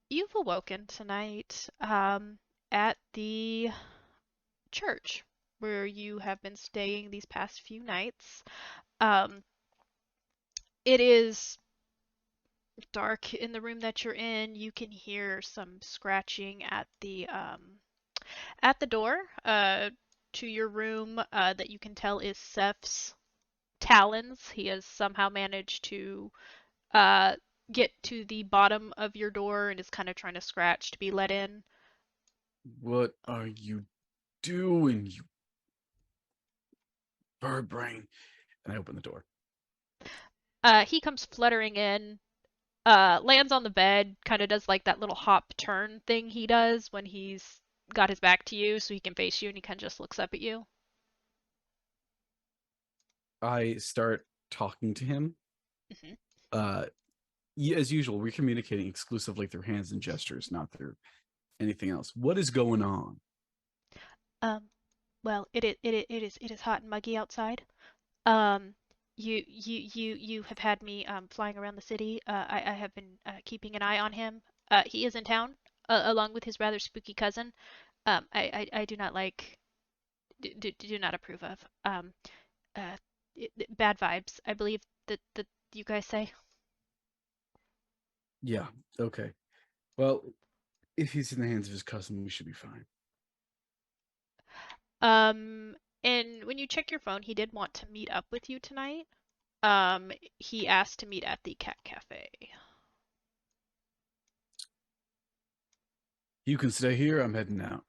You've awoken tonight at the church where you have been staying these past few nights. Um, it is dark in the room that you're in. You can hear some scratching at the door to your room that you can tell is Seth's talons. He has somehow managed to uh, get to the bottom of your door and is kind of trying to scratch to be let in. What are you doing, you bird brain? And I open the door. He comes fluttering in, lands on the bed, kind of does like that little hop turn thing he does when he's got his back to you so he can face you and he kind of just looks up at you. I start talking to him. Hmm. Uh, as usual, we're communicating exclusively through hands and gestures, not through anything else. What is going on? Um, well, it is hot and muggy outside. Um, you have had me flying around the city. I have been keeping an eye on him. He is in town along with his rather spooky cousin. I do not like do not approve of. Uh, Bad vibes. I believe that you guys say. Yeah, okay. Well, if he's in the hands of his cousin, we should be fine. Um, and when you check your phone, he did want to meet up with you tonight. Um, he asked to meet at the Cat Cafe. You can stay here. I'm heading out.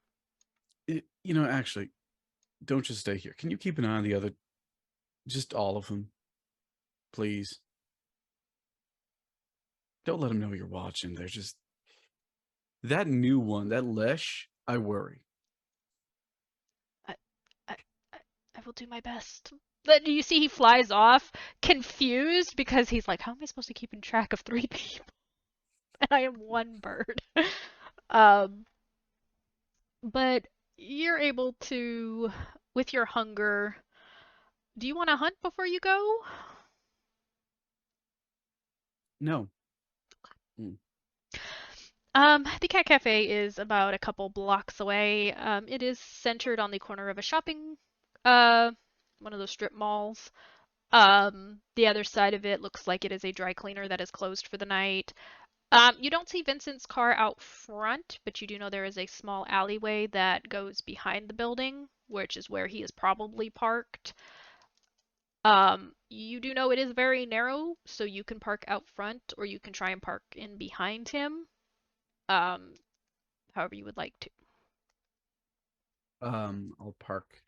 Actually, don't just stay here. Can you keep an eye on the other, just all of them, please? Don't let them know you're watching. They're just that new one, that Lesh. I worry. I, I, I will do my best. But you see, he flies off, confused because he's like, "How am I supposed to keep in track of three people? And I am one bird." um, but you're able to, with your hunger. Do you want to hunt before you go? No. Mm. The Cat Cafe is about a couple blocks away. It is centered on the corner of a shopping, uh, one of those strip malls. The other side of it looks like it is a dry cleaner that is closed for the night. You don't see Vincent's car out front, but you do know there is a small alleyway that goes behind the building, which is where he is probably parked. You do know it is very narrow, so you can park out front or you can try and park in behind him. Um, However you would like to. I'll park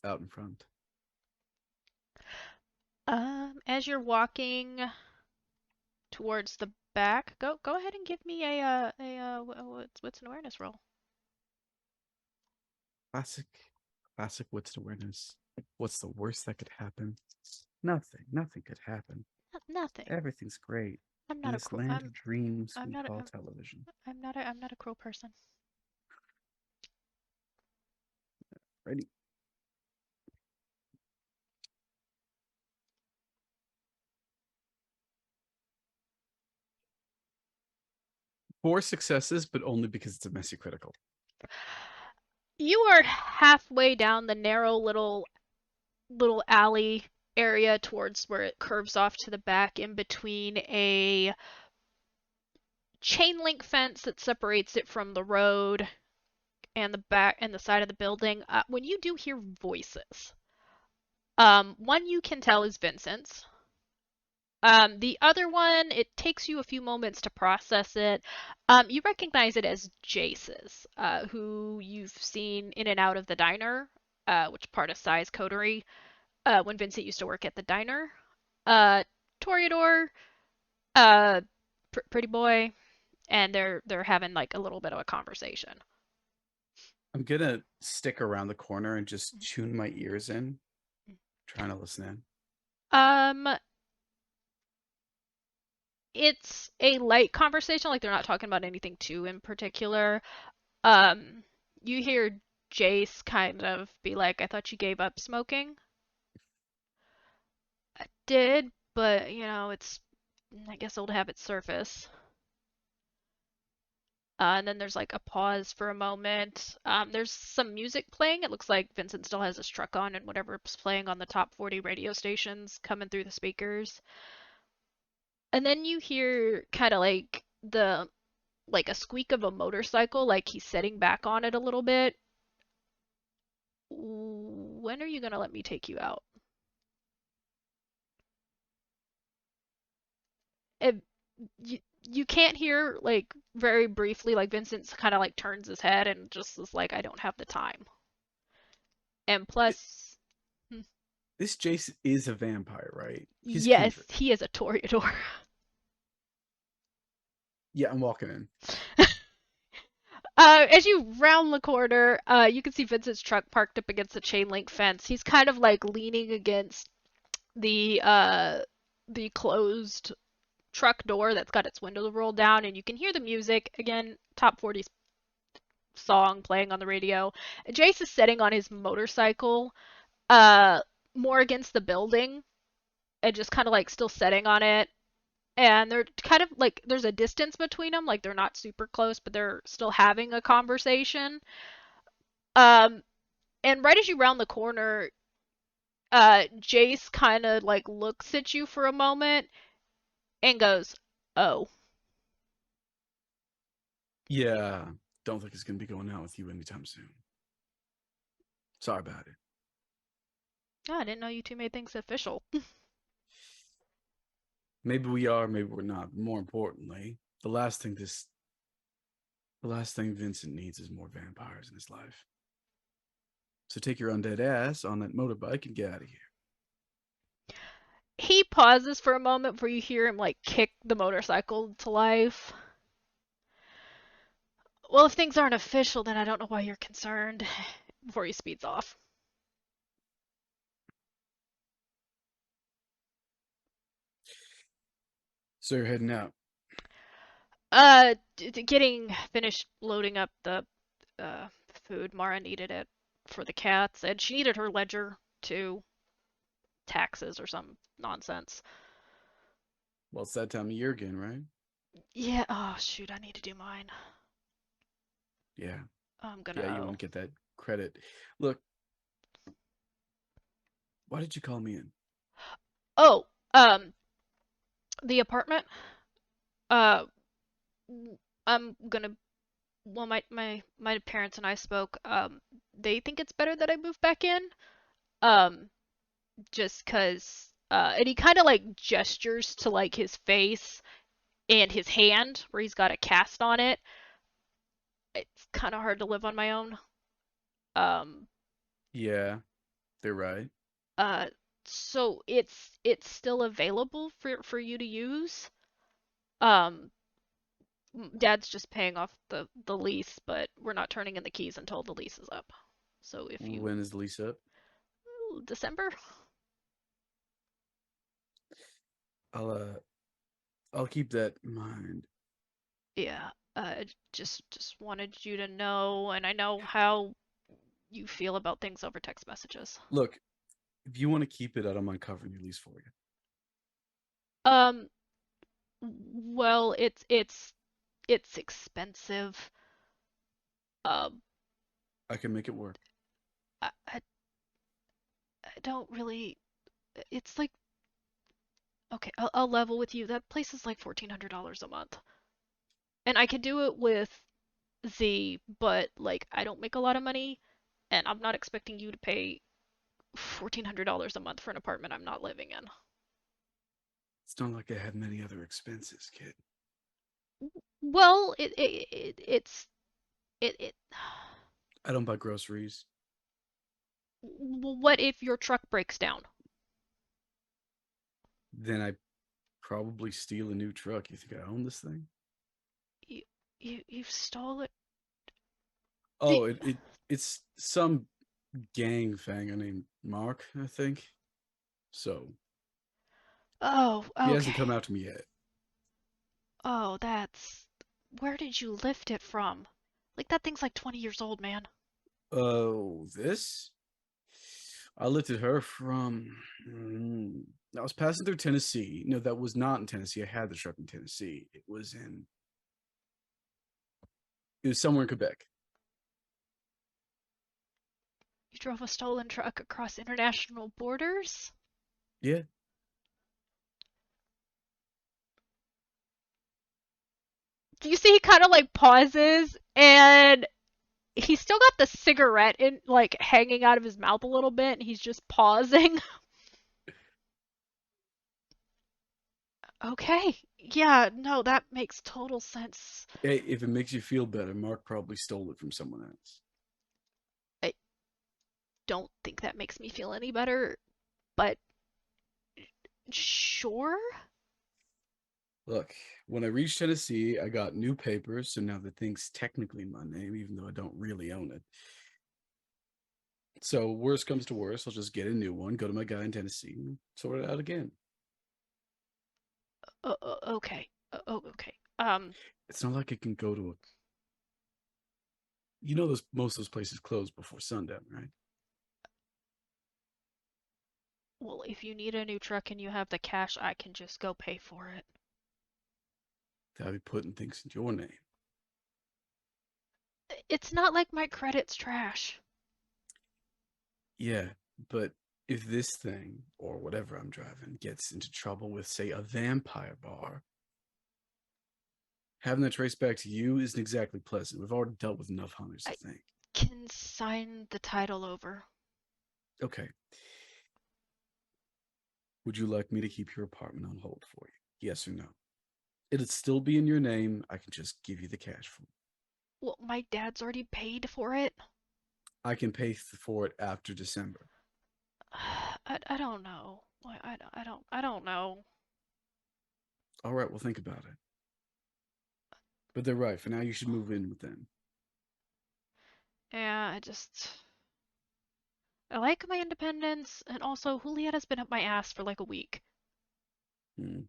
out in front. As you're walking towards the back, go ahead and give me what's an awareness roll? Classic, classic wits and awareness. What's the worst that could happen? Nothing. Nothing could happen. Nothing. Everything's great I'm in not a this cruel. land of dreams I'm we not a, call television. I'm not a cruel person. Ready? 4 successes, but only because it's a messy critical. You are halfway down the narrow little alley area towards where it curves off to the back in between a chain link fence that separates it from the road and the back and the side of the building. When you do hear voices, one you can tell is Vincent's. The other one, it takes you a few moments to process it. You recognize it as Jace's, who you've seen in and out of the diner, which part of Sai's Coterie, when Vincent used to work at the diner. Uh, Toreador, pretty boy, and they're having like a little bit of a conversation. I'm gonna stick around the corner and just tune my ears in, trying to listen in. Um, it's a light conversation, like they're not talking about anything too in particular. Um, you hear Jace kind of be like, "I thought you gave up smoking." I did, but it's I guess old habits surface. And then there's like a pause for a moment. There's some music playing. It looks like Vincent still has his truck on and whatever's playing on the top 40 radio stations coming through the speakers. And then you hear kind of like a squeak of a motorcycle, like he's sitting back on it a little bit. When are you gonna let me take you out? If you can't hear like very briefly, like Vincent's kind of like turns his head and just is like, I don't have the time. And plus, hmm, This Jason is a vampire, right? He's yes, kindred. he is a Toreador. Yeah, I'm walking in. As you round the corner, you can see Vincent's truck parked up against the chain link fence. He's kind of like leaning against the uh the closed truck door that's got its windows rolled down, and you can hear the music again, top 40 song playing on the radio. Jace is sitting on his motorcycle, uh, more against the building, and just kind of like still sitting on it. And they're kind of like there's a distance between them, like they're not super close, but they're still having a conversation. Um, and right as you round the corner, Jace kind of like looks at you for a moment and goes, "Oh, Yeah, don't think it's gonna be going out with you anytime soon. Sorry about it. I didn't know you two made things official." Maybe we are, maybe we're not. But more importantly, the last thing Vincent needs is more vampires in his life. So take your undead ass on that motorbike and get out of here. He pauses for a moment before you hear him like kick the motorcycle to life. Well, if things aren't official, then I don't know why you're concerned. Before he speeds off. So you're heading out. Getting finished loading up the uh food. Mara needed it for the cats, and she needed her ledger to taxes or some nonsense. Well, it's that time of year again, right? Yeah. Oh shoot, I need to do mine. Yeah. I'm Yeah, you gonna. want to get that credit. Look, why did you call me in? Oh, the apartment. Uh, I'm gonna. Well, my parents and I spoke. They think it's better that I move back in. Um, just cause. And he kind of like gestures to like his face and his hand where he's got a cast on it. It's kind of hard to live on my own. Um, Yeah, they're right. uh, so it's still available for you to use. Um, Dad's just paying off the lease, but we're not turning in the keys until the lease is up. So if you When is the lease up? December, I'll uh I'll keep that in mind. yeah. Just wanted you to know, and I know how you feel about things over text messages. Look, if you want to keep it, I don't mind covering your lease for you. Um, well, it's expensive. Um, I can make it work. I don't really. It's like okay, I'll level with you. That place is like $1,400 a month, and I could do it with Z, but like I don't make a lot of money, and I'm not expecting you to pay $1,400 a month for an apartment I'm not living in. It's not like I have many other expenses, kid. Well, it. I don't buy groceries. What if your truck breaks down? Then I probably steal a new truck. You think I own this thing? You you stole it. Oh, it's some gang fanger named Mark, I think. So Oh, he hasn't come okay. out to me yet. Oh, that's. Where did you lift it from? Like that thing's like 20 years old, man. Oh, this? I lifted her from. I was passing through Tennessee. No, that was not in Tennessee. I had the truck in Tennessee. It was in. It was somewhere in Quebec. You drove a stolen truck across international borders? Yeah. Do you see he kind of like pauses and he's still got the cigarette in like hanging out of his mouth a little bit and he's just pausing. Okay. Yeah, no, that makes total sense. Hey, if it makes you feel better, Mark probably stole it from someone else. I don't think that makes me feel any better, but sure. Look, when I reached Tennessee, I got new papers, so now the thing's technically in my name, even though I don't really own it. So, worst comes to worst, I'll just get a new one, go to my guy in Tennessee, and sort it out again. Okay. Okay. It's not like I can go to a. You know, those most of those places close before sundown, right? Well, if you need a new truck and you have the cash, I can just go pay for it. I'll be putting things in your name. It's not like my credit's trash. Yeah, but if this thing, or whatever I'm driving, gets into trouble with, say, a vampire bar, having that traced back to you isn't exactly pleasant. We've already dealt with enough hunters, I I think. can sign the title over. Okay. Would you like me to keep your apartment on hold for you? Yes or no? It'd still be in your name. I can just give you the cash for it. Well, my dad's already paid for it. I can pay for it after December. I don't know. I don't know. All right, well, think about it. But they're right. For now, you should move in with them. Yeah, I like my independence, and also Julieta's been up my ass for like a week. Hmm.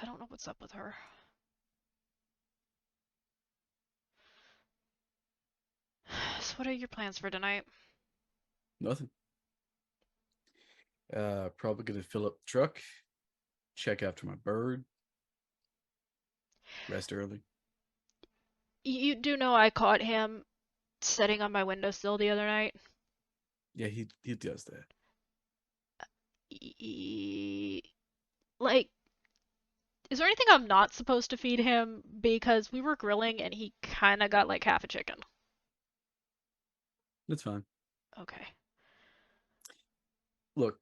I don't know what's up with her. So what are your plans for tonight? Nothing. Probably gonna fill up the truck, check after my bird, rest early. You do know I caught him sitting on my windowsill the other night? Yeah, he does that. Like, is there anything I'm not supposed to feed him? Because we were grilling and he kind of got like half a chicken. That's fine. Okay. Look,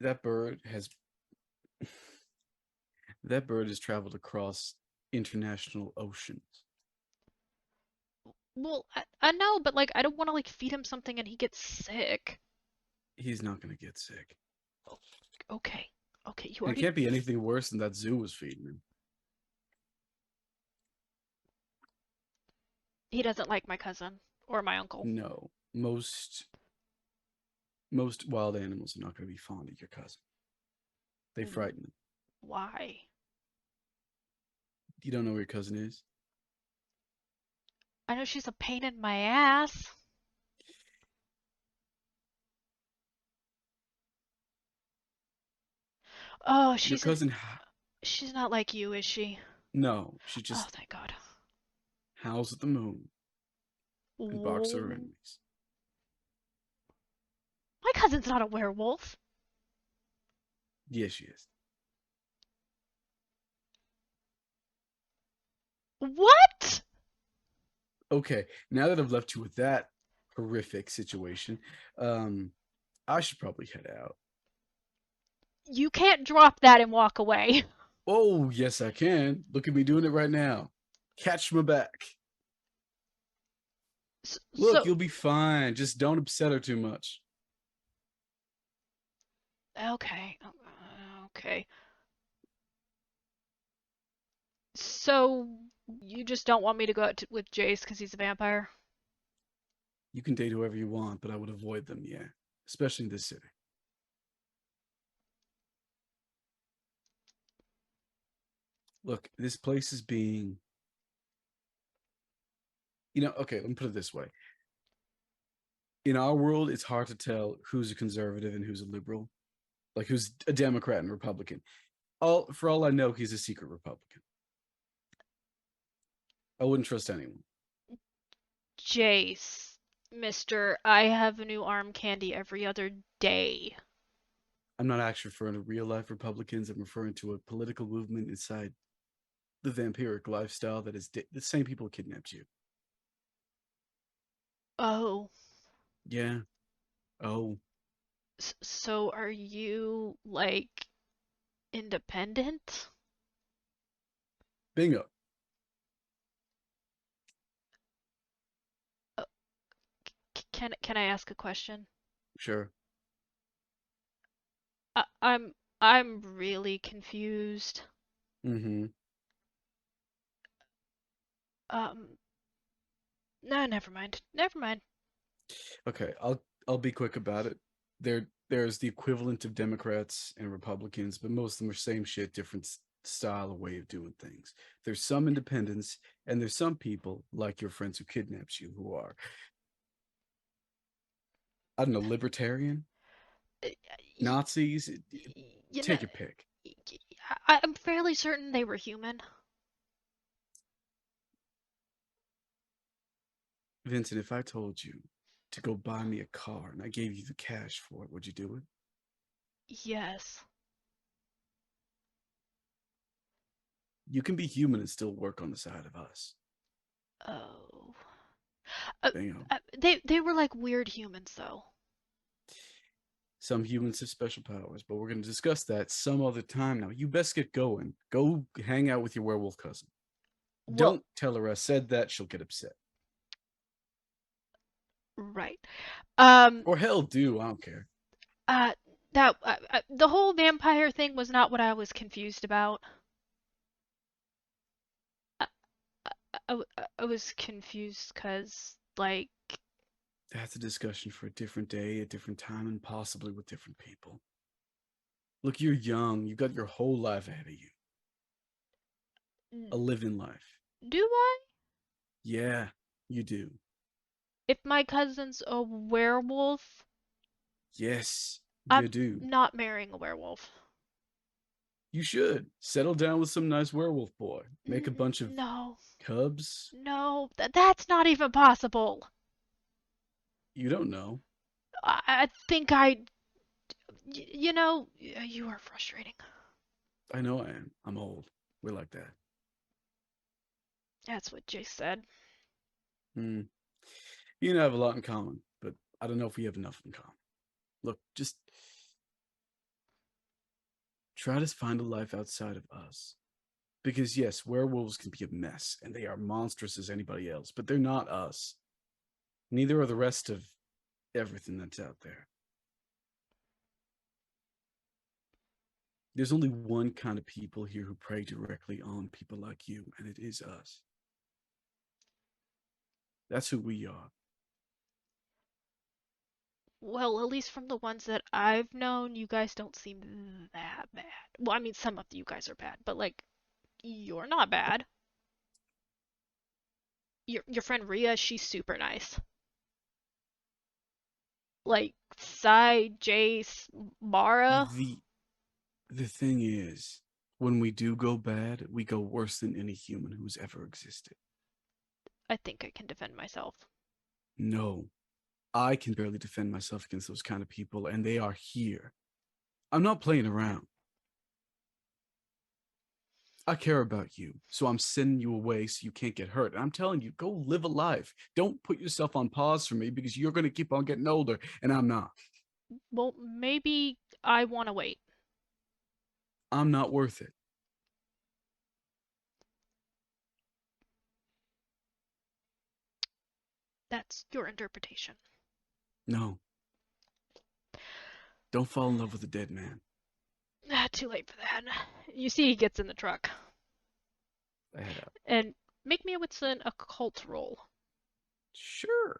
that bird has that bird has traveled across international oceans. Well, I know, but like, I don't want to like feed him something and he gets sick. He's not gonna get sick. Okay. Okay, you And it already. can't be anything worse than that zoo was feeding him. He doesn't like my cousin or my uncle. No, most wild animals are not going to be fond of your cousin. They frighten them. Why? You don't know where your cousin is? I know she's a pain in my ass. Oh, Your cousin, she's not like you, is she? no, she Oh, just thank God. howls at the moon and barks at her My enemies. cousin's not a werewolf. Yes, she is. What? Okay, now that I've left you with that horrific situation, um, I should probably head out. You can't drop that and walk away. Oh, yes, I can. Look at me doing it right now. Catch my back. Look, So, you'll be fine. Just don't upset her too much. okay. Okay. So, you just don't want me to go out with Jace because he's a vampire? You can date whoever you want, but I would avoid them, yeah. Especially in this city. Look, this place is being, okay, let me put it this way. In our world, it's hard to tell who's a conservative and who's a liberal, like who's a Democrat and Republican. For all I know, he's a secret Republican. I wouldn't trust anyone. Jace, Mister, I have a new arm candy every other day. I'm not actually referring to real life Republicans. I'm referring to a political movement inside the vampiric lifestyle that is the same people who kidnapped you. Oh, Yeah. Oh, so are you, like, independent? bingo. Uh, can I ask a question? Sure. I, I'm I'm really confused. Mm-hmm. Um, no, never mind. Never mind. Okay, I'll be quick about it. There's the equivalent of Democrats and Republicans, but most of them are same shit, different style of way of doing things. There's some independents, and there's some people like your friends who kidnaps you who are, I don't know, libertarian, Uh, Nazis. You know, Take your pick. I'm fairly certain they were human. Vincent, if I told you to go buy me a car and I gave you the cash for it, would you do it? Yes. You can be human and still work on the side of us. Oh. Uh, Bingo. they were like weird humans though. Some humans have special powers, but we're going to discuss that some other time now. You best get going. Go hang out with your werewolf cousin. Well, Don't tell her I said that. She'll get upset. right. Um. Or hell, do. I don't care. Uh. That the whole vampire thing was not what I was confused about. I, I was confused because like That's a discussion for a different day, a different time, and possibly with different people. Look, you're young. You got your whole life ahead of you. A living life. do I? Yeah, you do. If my cousin's a werewolf, Yes, you I'm do. not marrying a werewolf. You should settle down with some nice werewolf boy. Make a bunch of No, cubs. no, that's not even possible. You don't know. I think I, you know, you are frustrating. I know I am. I'm old. We're like that. That's what Jay said. Hmm. You and I have a lot in common, but I don't know if we have enough in common. Look, just try to find a life outside of us. Because, yes, werewolves can be a mess, and they are monstrous as anybody else, but they're not us. Neither are the rest of everything that's out there. There's only one kind of people here who prey directly on people like you, and it is us. That's who we are. Well, at least from the ones that I've known, you guys don't seem that bad. Well, I mean, some of you guys are bad, but like, you're not bad. Your friend Ria, she's super nice. Like, Sai, Jace, Mara, The the thing is, when we do go bad, we go worse than any human who's ever existed. I think I can defend myself. No, I can barely defend myself against those kind of people, and they are here. I'm not playing around. I care about you, so I'm sending you away so you can't get hurt. And I'm telling you, go live a life. Don't put yourself on pause for me because you're going to keep on getting older, and I'm not. Well, maybe I want to wait. I'm not worth it. That's your interpretation. No, don't fall in love with a dead man. Too late for that. You see, he gets in the truck. I head out. And make me a wits and occult roll. Sure,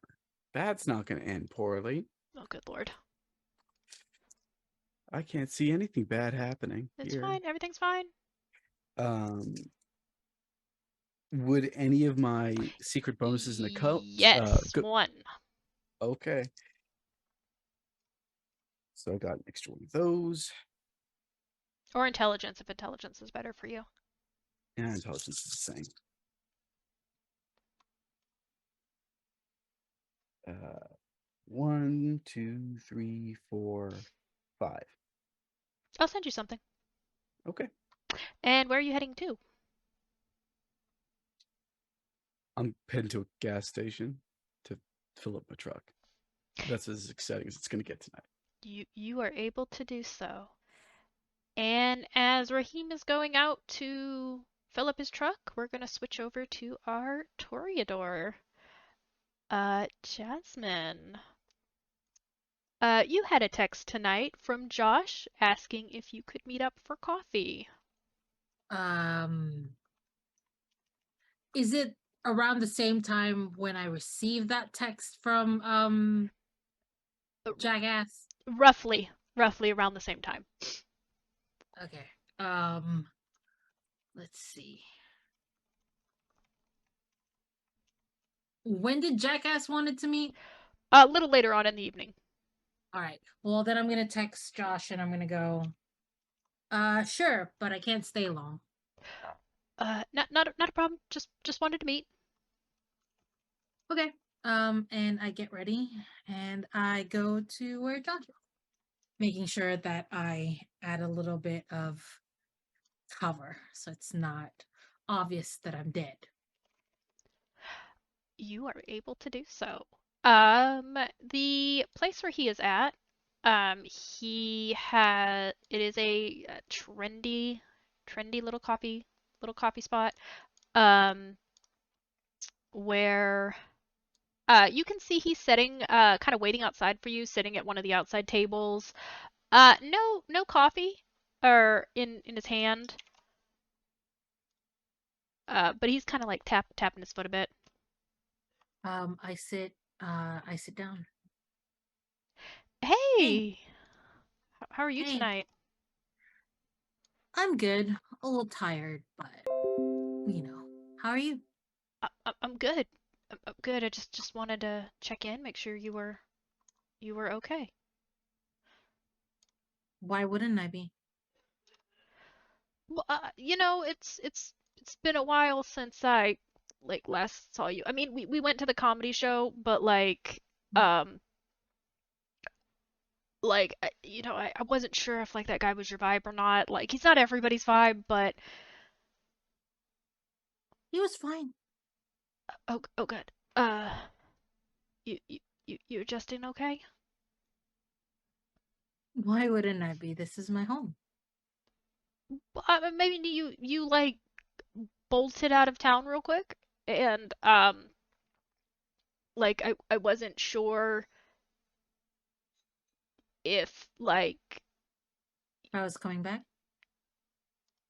that's not going to end poorly. Oh, good lord. I can't see anything bad happening It's here. fine. Everything's fine. Um, would any of my secret bonuses in the cult? Yes, Go, one. okay. So I got an extra one of those. Or intelligence if intelligence is better for you. And intelligence is the same. Uh, one, two, three, four, five. I'll send you something. Okay. And where are you heading to? I'm heading to a gas station to fill up my truck. That's as exciting as it's going to get tonight. You are able to do so. And as Raheem is going out to fill up his truck, we're gonna switch over to our Toreador. Jasmine. You had a text tonight from Josh asking if you could meet up for coffee. Um, is it around the same time when I received that text from Uh, Jackass? roughly around the same time. Okay. Um, let's see. When did Jackass wanted to meet? A little later on in the evening. All right. Well, then I'm gonna text Josh and I'm gonna go. Sure, but I can't stay long. Not a problem. Just wanted to meet. Okay. And I get ready and I go to where Josh is, making sure that I add a little bit of cover so it's not obvious that I'm dead. You are able to do so. The place where he is at, it is a trendy little coffee spot. Um, where you can see he's sitting, kind of waiting outside for you, sitting at one of the outside tables. No coffee, or in his hand. But he's kind of like tapping his foot a bit. I sit down. Hey, Hey, how are you hey, tonight? I'm good. A little tired, but how are you? I'm good. I'm good. I just wanted to check in, make sure you were okay. Why wouldn't I be? Well, it's been a while since I like last saw you. I mean, we went to the comedy show, but um I wasn't sure if like that guy was your vibe or not. Like he's not everybody's vibe, but He was fine. oh good. You adjusting okay? Why wouldn't I be? This is my home. Well, maybe you like bolted out of town real quick, and like I wasn't sure if like I was coming back.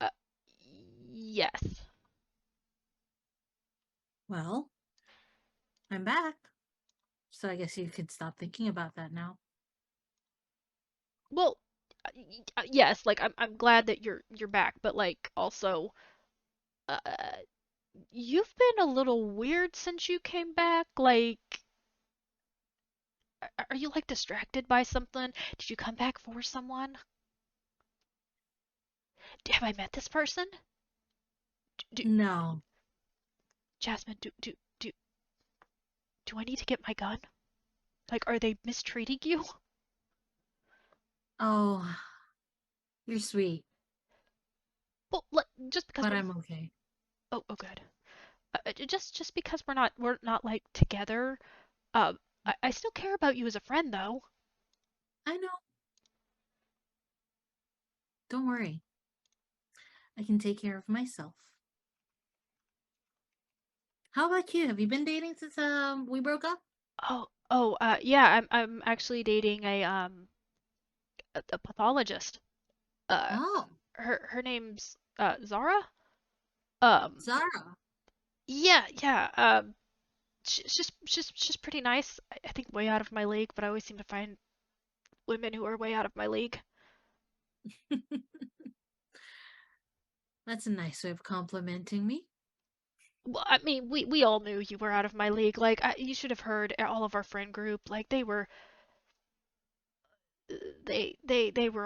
uh, yes. Well, I'm back. So I guess you could stop thinking about that now. Well, yes, like I'm glad that you're back, but like also uh you've been a little weird since you came back. Like are you like distracted by something? Did you come back for someone? Have I met this person? Do, No. Jasmine, do I need to get my gun? Like are they mistreating you? Oh, you're sweet, Well, just because but we're I'm okay. oh good. Just because we're not like together. I still care about you as a friend though. I know. Don't worry. I can take care of myself. How about you? Have you been dating since we broke up? Yeah, I'm actually dating a pathologist. Uh, Oh, her name's Zara. Um, Zara. yeah. She's pretty nice. I think way out of my league, but I always seem to find women who are way out of my league. That's a nice way of complimenting me. Well, I mean, we all knew you were out of my league. Like, you should have heard all of our friend group. Like, they were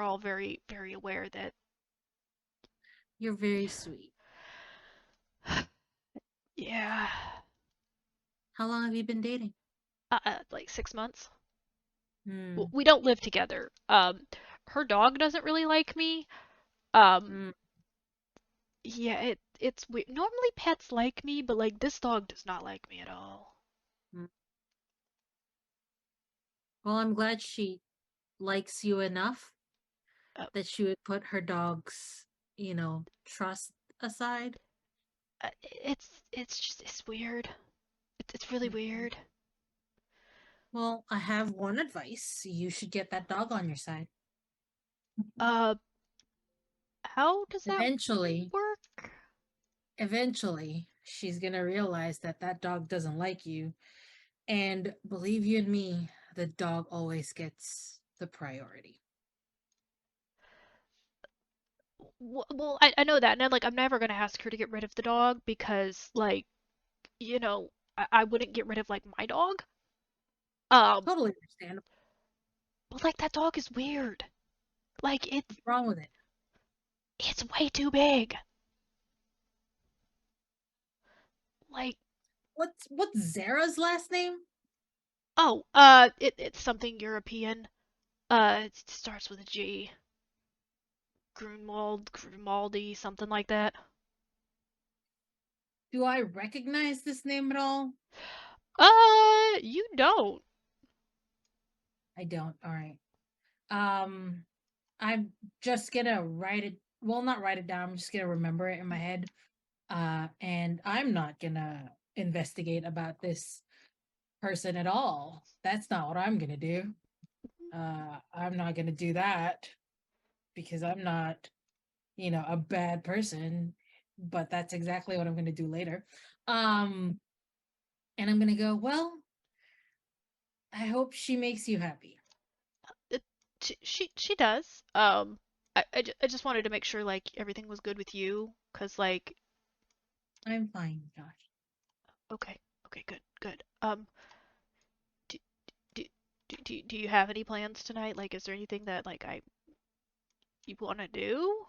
all very aware that. You're very sweet. Yeah. How long have you been dating? Like 6 months. Hmm. We don't live together. Her dog doesn't really like me. Um, Hmm. yeah, it's weird. Normally pets like me, but like this dog does not like me at all. Hmm. Well, I'm glad she likes you enough Uh, that she would put her dog's, trust aside. it's weird. It's really Mhm. weird. Well, I have one advice. You should get that dog on your side. Uh, how does that Eventually, work? eventually, she's going to realize that that dog doesn't like you. And believe you and me, the dog always gets the priority. Well, I know that, and like I'm never gonna ask her to get rid of the dog because like I wouldn't get rid of like my dog. Um, Totally understandable. but like that dog is weird. Like What's wrong with it? it's way too big. Like What's Zara's last name? oh, it's something European. It starts with a G. Grunwald, something like that. Do I recognize this name at all? You don't. I don't. All right. Um, I'm just gonna write it. Well, not write it down. I'm just gonna remember it in my head. And I'm not gonna investigate about this person at all. That's not what I'm gonna do. I'm not gonna do that because I'm not, a bad person. But that's exactly what I'm gonna do later. Um, and I'm gonna go. Well, I hope she makes you happy. It, she does. I just wanted to make sure like everything was good with you, cause like I'm fine, Josh. okay, okay, good. Do do do you have any plans tonight? Like, is there anything that like I you want to do?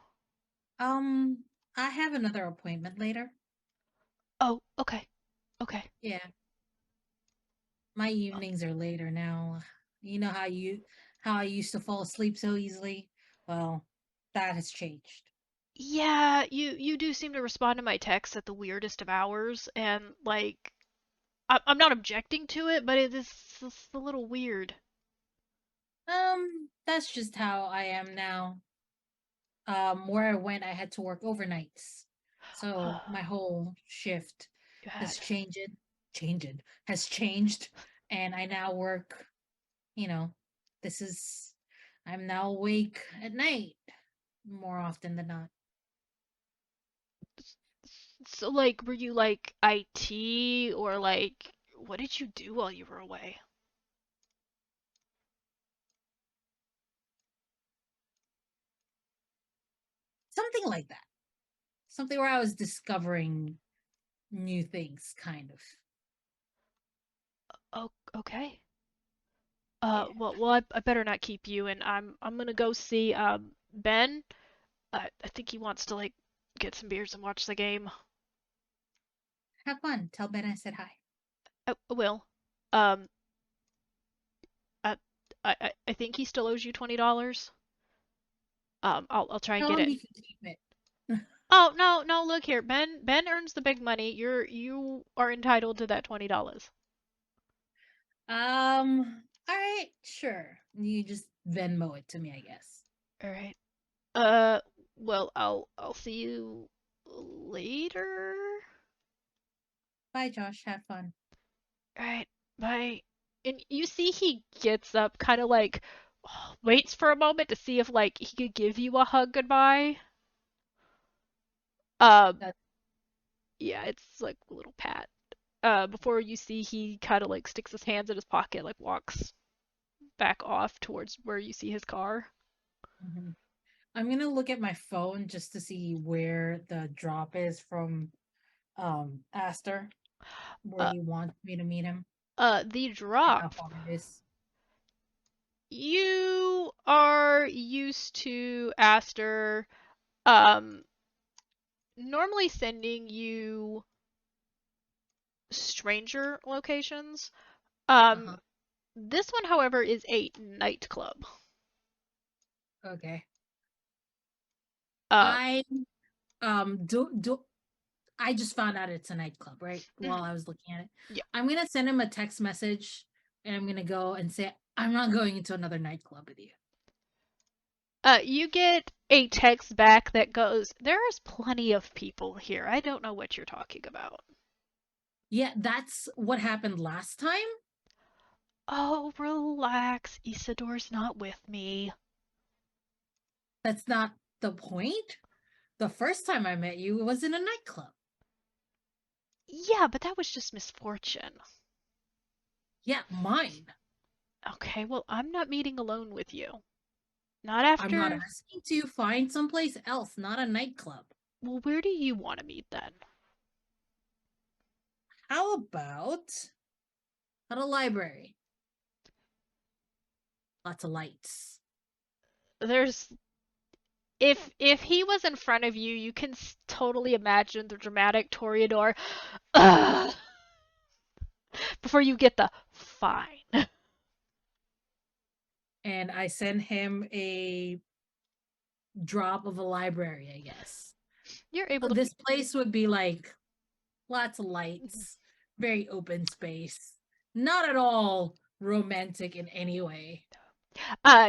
Um, I have another appointment later. Oh, okay, okay. Yeah, my Uh, evenings are later now. You know how I used to fall asleep so easily? Well, that has changed. Yeah, you do seem to respond to my texts at the weirdest of hours, and like I'm not objecting to it, but it is it's a little weird. That's just how I am now. Where I went, I had to work overnights. So my whole shift You has had. changed, and I now work, you know, this is I'm now awake at night more often than not. So like were you like IT or like what did you do while you were away? Something like that. Something where I was discovering new things, kind of. Oh, okay. Yeah. I better not keep you, and I'm gonna go see Ben. I think he wants to like get some beers and watch the game. Have fun. Tell Ben I said hi. I will. Um, I, I think he still owes you $20. I'll try and Tell get him it. he can keep it. Oh no, look here. Ben earns the big money. You are entitled to that $20. All right, sure. You just Venmo it to me, I guess. All right. Uh, well, I'll see you later. Bye, Josh. Have fun. All right. Bye. And you see he gets up, kind of like waits for a moment to see if like he could give you a hug goodbye. Um, That yeah, it's like a little pat. Before you see he kind of like sticks his hands in his pocket, like walks back off towards where you see his car. mhm. I'm gonna look at my phone just to see where the drop is from Aster, where Uh, he wants me to meet him the and how drop. far it is. You are used to Aster um normally sending you stranger locations. Um, Uh-huh. this one, however, is a nightclub. Okay. Um, I do I just found out it's a nightclub, right? While I was looking at it. yeah. I'm gonna send him a text message and I'm gonna go and say, I'm not going into another nightclub with you. You get a text back that goes, "There's plenty of people here. I don't know what you're talking about." Yeah, that's what happened last time. Oh, relax. Isidore's not with me. That's not the point. The first time I met you was in a nightclub. Yeah, but that was just misfortune. Yeah, mine. Okay, well, I'm not meeting alone with you. Not I'm not after. asking to find someplace else, not a nightclub. Well, where do you want to meet then? How about at a library? Lots of lights. There's if he was in front of you, you can totally imagine the dramatic Toreador before you get the fine. And I send him a drop of a library, I guess. You're able to. This place would be like lots of lights, very open space, not at all romantic in any way.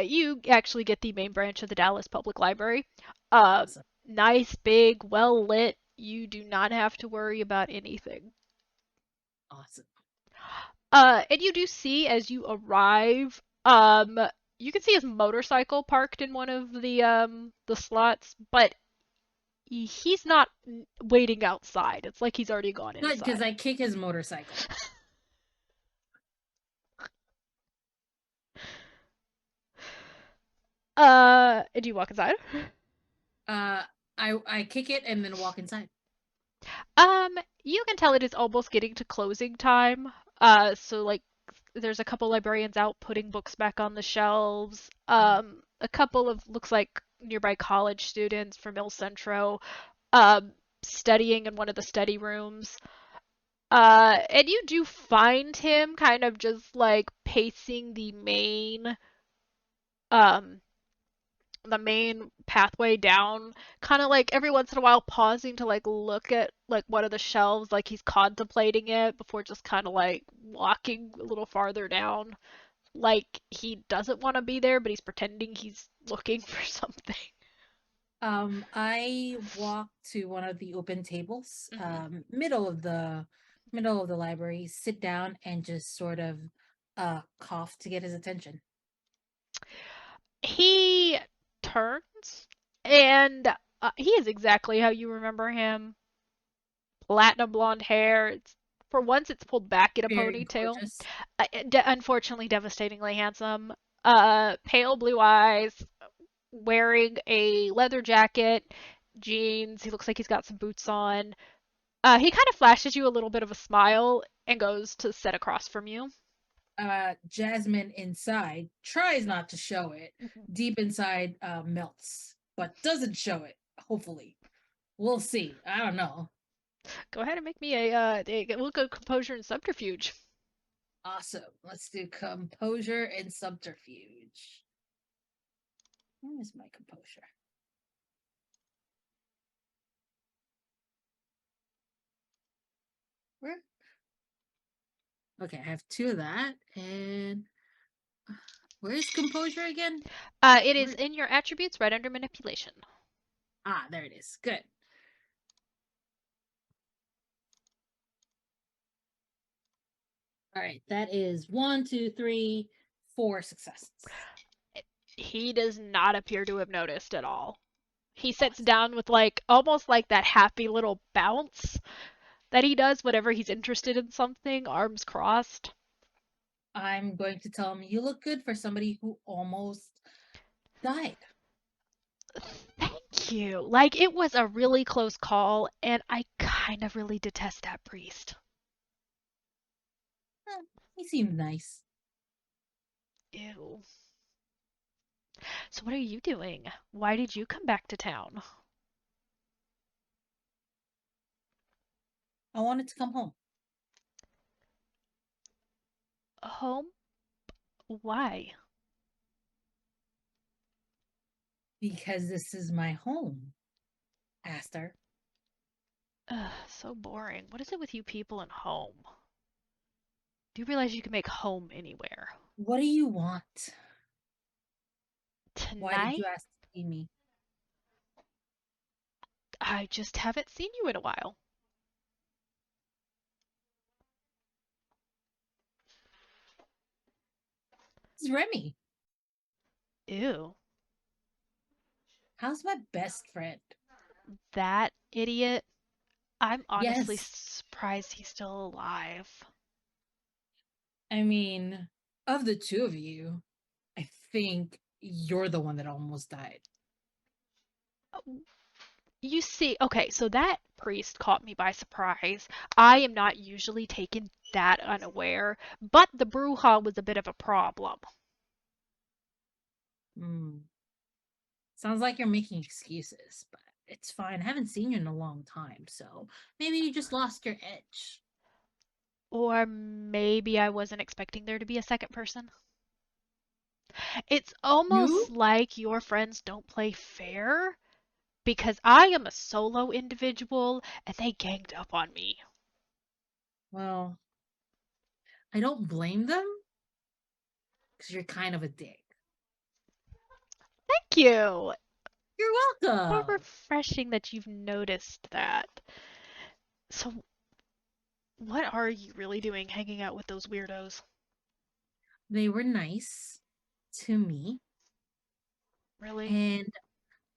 You actually get the main branch of the Dallas Public Library. Uh, Awesome. Nice, big, well lit. You do not have to worry about anything. Awesome. And you do see as you arrive, you can see his motorcycle parked in one of the slots, but he's not waiting outside. It's like he's already gone Good, because inside. I kick his motorcycle. Do you walk inside? Uh, I kick it and then walk inside. Um, you can tell it is almost getting to closing time. So like there's a couple librarians out putting books back on the shelves. A couple of looks like nearby college students from Il Centro, um, studying in one of the study rooms. And you do find him kind of just like pacing um, the main pathway down, kind of like every once in a while pausing to like look at like one of the shelves, like he's contemplating it before just kind of like walking a little farther down. Like he doesn't want to be there, but he's pretending he's looking for something. I walk to one of the open tables, Mhm. middle of the library, sit down and just sort of cough to get his attention. He turns and he is exactly how you remember him. Platinum blonde hair. For once it's pulled back in a Very ponytail. gorgeous. Unfortunately, devastatingly handsome. Pale blue eyes, wearing a leather jacket, jeans. He looks like he's got some boots on. He kind of flashes you a little bit of a smile and goes to sit across from you. Jasmine inside tries not to show it. Deep inside melts, but doesn't show it. Hopefully, we'll see. I don't know. Go ahead and make me look at composure and subterfuge. Awesome. Let's do composure and subterfuge. Where is my composure? Where? Okay, I have two of that. And where's composure again? It is Where? in your attributes right under manipulation. Ah, there it is. Good. All right, that is 1, 2, 3, 4 successes. He does not appear to have noticed at all. He sits Awesome. down with like almost like that happy little bounce that he does whenever he's interested in something, arms crossed. I'm going to tell him you look good for somebody who almost died. Thank you. Like it was a really close call, and I kind of really detest that priest. He seemed nice. Ew. So what are you doing? Why did you come back to town? I wanted to come home. Home? Why? Because this is my home, Aster. Ugh, so boring. What is it with you people and home? Do you realize you can make home anywhere? What do you want? Why did Tonight? you ask to see me? I just haven't seen you in a while. This is Remy. Ew. How's my best friend? That idiot? I'm honestly Yes. surprised he's still alive. I mean, of the two of you, I think you're the one that almost died. You see, okay, so that priest caught me by surprise. I am not usually taken that unaware, but the brouhaha was a bit of a problem. Hmm. Sounds like you're making excuses, but it's fine. I haven't seen you in a long time, so maybe you just lost your edge. Or maybe I wasn't expecting there to be a second person. It's almost You? like your friends don't play fair because I am a solo individual and they ganged up on me. Well, I don't blame them because you're kind of a dick. Thank you. You're So welcome. refreshing that you've noticed that. So, what are you really doing hanging out with those weirdos? They were nice to me, Really? and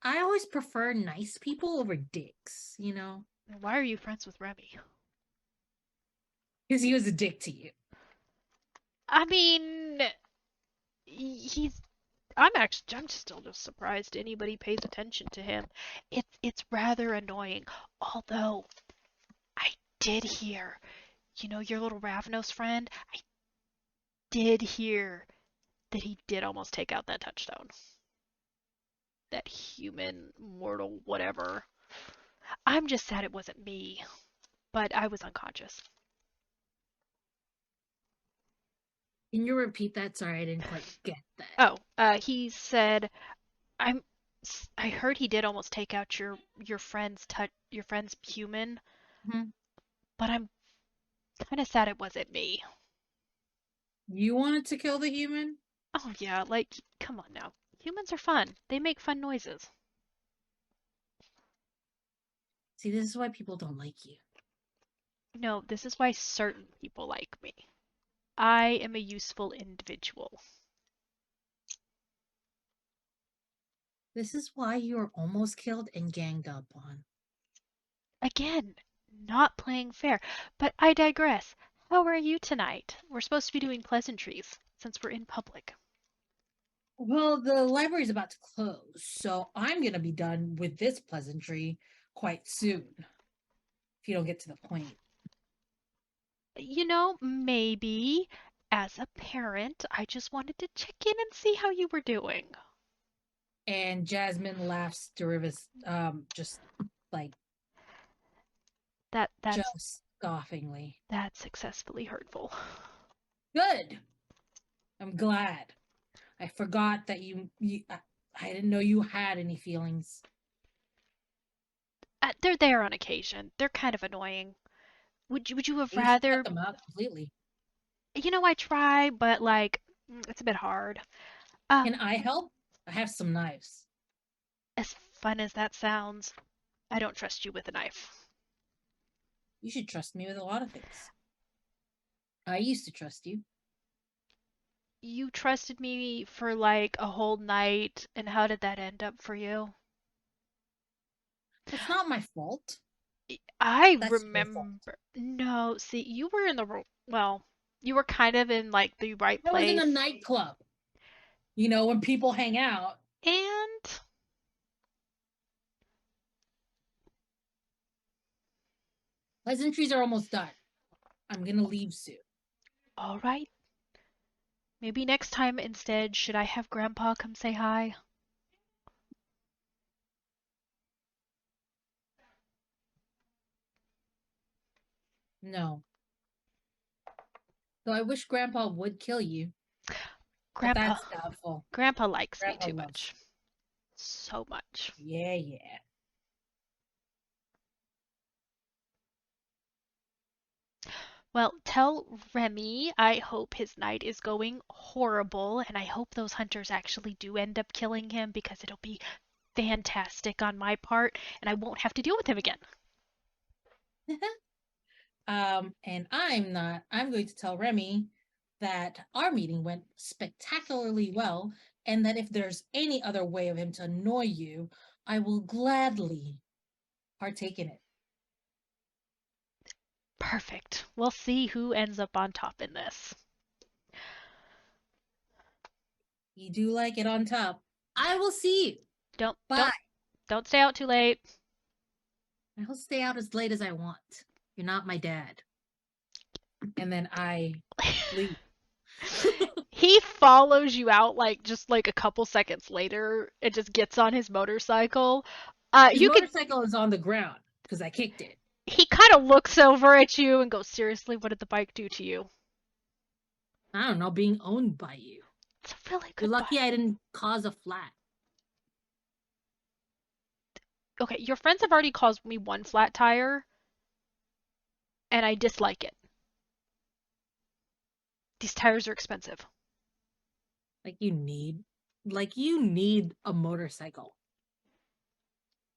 I always prefer nice people over dicks, Why are you friends with Remy? because he was a dick to you. I mean, he's. I'm still just surprised anybody pays attention to him. It's rather annoying. Although I did hear, your little Ravnos friend. I did hear that he did almost take out that touchstone. That human, mortal, whatever. I'm just sad it wasn't me, but I was unconscious. Can you repeat that? Sorry, I didn't quite get that. Oh, he said, I'm. I heard he did almost take out your friend's human, Mhm. but I'm kind of sad it wasn't me. You wanted to kill the human? Oh yeah, like come on now. Humans are fun. They make fun noises. See, this is why people don't like you. No, this is why certain people like me. I am a useful individual. This is why you were almost killed and ganged up on. Again, not playing fair. But I digress. How are you tonight? We're supposed to be doing pleasantries since we're in public. Well, the library's about to close, so I'm going to be done with this pleasantry quite soon, if you don't get to the point. Maybe as a parent, I just wanted to check in and see how you were doing. And Jasmine laughs just like That that's just scoffingly. that's successfully hurtful. Good. I'm glad. I forgot that I didn't know you had any feelings. They're there on occasion. They're kind of annoying. Would you have You should cut rather? them out completely. I try, but like it's a bit hard. Can I help? I have some knives. As fun as that sounds, I don't trust you with a knife. You should trust me with a lot of things. I used to trust you. You trusted me for like a whole night, and how did that end up for you? That's not my fault. I That's your fault. remember. No, see, you were in the well, you were kind of in like the right I was in place, a nightclub. When people hang out. and Pleasantries are almost done. I'm gonna leave soon. all right. Maybe next time instead, should I have Grandpa come say hi? No. So I wish Grandpa would kill you, but Grandpa, that's doubtful. Grandpa likes me Grandpa too loves much. So much. you. Yeah, yeah. Well, tell Remy I hope his night is going horrible, and I hope those hunters actually do end up killing him because it'll be fantastic on my part, and I won't have to deal with him again. And I'm going to tell Remy that our meeting went spectacularly well, and that if there's any other way of him to annoy you, I will gladly partake in it. Perfect. We'll see who ends up on top in this. You do like it on top. I will see you. Don't Bye. don't stay out too late. I'll stay out as late as I want. You're not my dad. And then I leave. He follows you out just like a couple seconds later and just gets on his motorcycle. His You could motorcycle is on the ground because I kicked it. he kind of looks over at you and goes, "Seriously, what did the bike do to you?" I don't know, being owned by you. It's a really You're good lucky bike. I didn't cause a flat. Okay, your friends have already caused me one flat tire, and I dislike it. These tires are expensive. Like you need a motorcycle.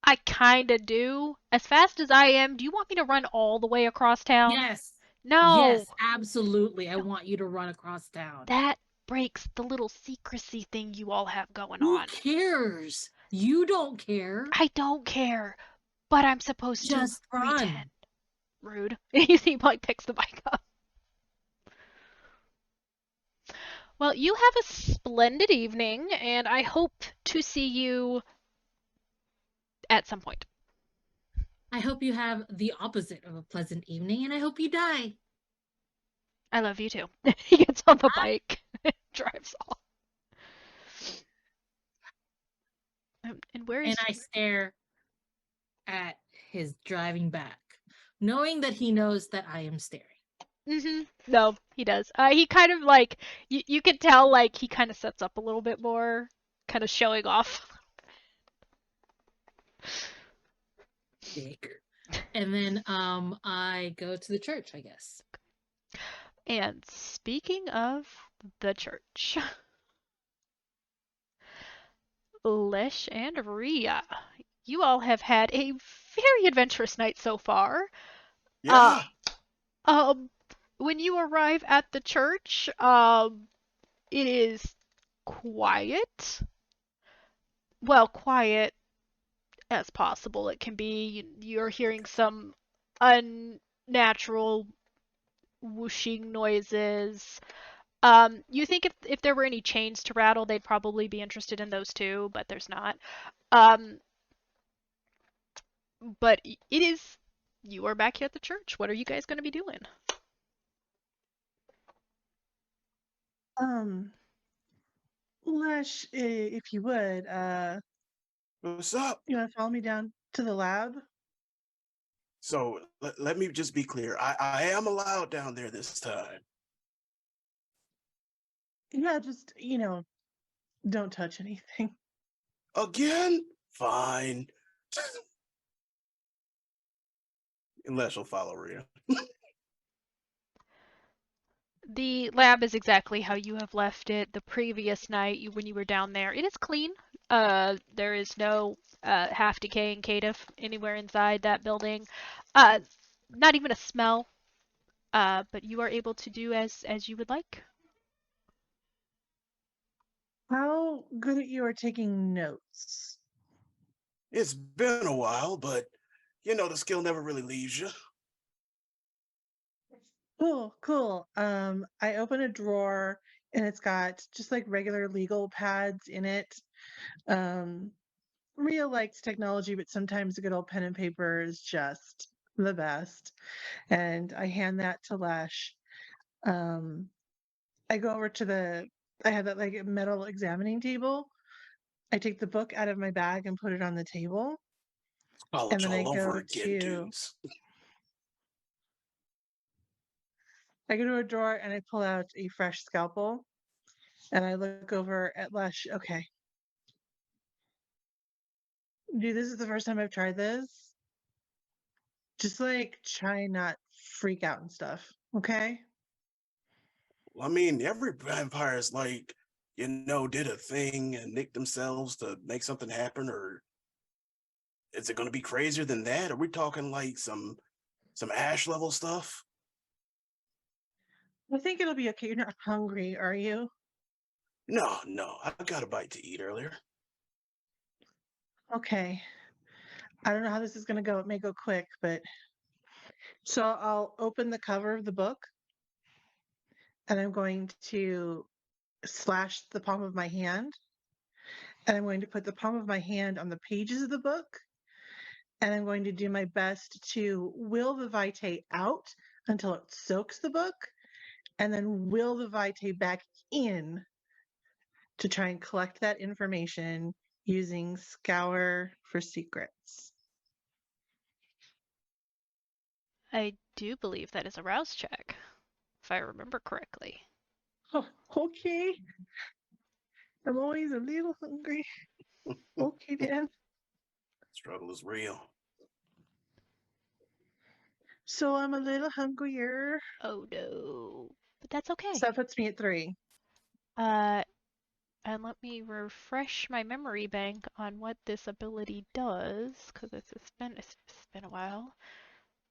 I kinda do. As fast as I am, do you want me to run all the way across town? Yes. No. Yes, absolutely. I No. want you to run across town. That breaks the little secrecy thing you all have going Who on. cares? You don't care. I don't care, but I'm supposed to Just pretend. run. Rude. You see, he picks the bike up. Well, you have a splendid evening, and I hope to see you at some point. I hope you have the opposite of a pleasant evening, and I hope you die. I love you too. He gets on the bike, drives off. And where is? And I stare at his driving back, knowing that he knows that I am staring. No, he does. He kind of you can tell he kind of sets up a little bit more, kind of showing off. Dick. And then I go to the church, I guess. And speaking of the church, Lish and Rhea, you all have had a very adventurous night so far. Yeah. When you arrive at the church, it is quiet. Well, quiet as possible. It can be you're hearing some unnatural whooshing noises. You think if there were any chains to rattle, they'd probably be interested in those too, but there's not. Um, but it is you are back here at the church. What are you guys going to be doing? Lush, if you would, What's up? you want to follow me down to the lab? So let me just be clear. I am allowed down there this time. Yeah, just, don't touch anything. Again? Fine. Unless you'll follow Rhea. The lab is exactly how you have left it the previous night when you were down there. It is clean. There is no half decaying catif anywhere inside that building. Not even a smell. But you are able to do as you would like. How good at you are taking notes? It's been a while, but the skill never really leaves you. Cool. I open a drawer and it's got just like regular legal pads in it. Rhea likes technology, but sometimes a good old pen and paper is just the best. And I hand that to Lash. I go over to I have that like metal examining table. I take the book out of my bag and put it on the table. College And then I all over go again, to dudes. I go to a drawer and I pull out a fresh scalpel and I look over at Lush. Okay. Dude, this is the first time I've tried this. Just like try not freak out and stuff. Okay? Well, I mean, every vampire's like, did a thing and nicked themselves to make something happen, or is it going to be crazier than that? Are we talking like some ash level stuff? I think it'll be okay. You're not hungry, are you? No, I got a bite to eat earlier. Okay. I don't know how this is going to go. It may go quick, but so I'll open the cover of the book and I'm going to slash the palm of my hand and I'm going to put the palm of my hand on the pages of the book and I'm going to do my best to will the vitae out until it soaks the book and then will the vitae back in to try and collect that information using Scour for Secrets. I do believe that is a rouse check, if I remember correctly. Oh, okay. I'm always a little hungry. Okay, then. Struggle is real. So I'm a little hungrier. Oh no. But that's okay. So that puts me at 3. And let me refresh my memory bank on what this ability does, because it's been a while.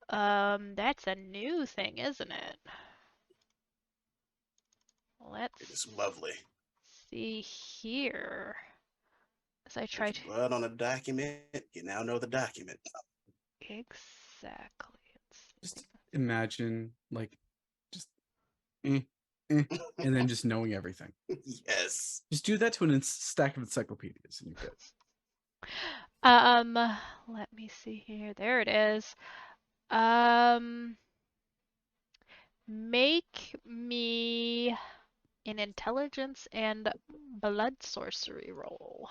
That's a new thing, isn't it? It Let's is lovely. see here. As I try There's to blood on a document. You now know the document. exactly. Just imagine, like, just eh, and then just knowing everything. Yes. Just do that to a stack of encyclopedias, and you're good. Let me see here. There it is. Make me an intelligence and blood sorcery roll.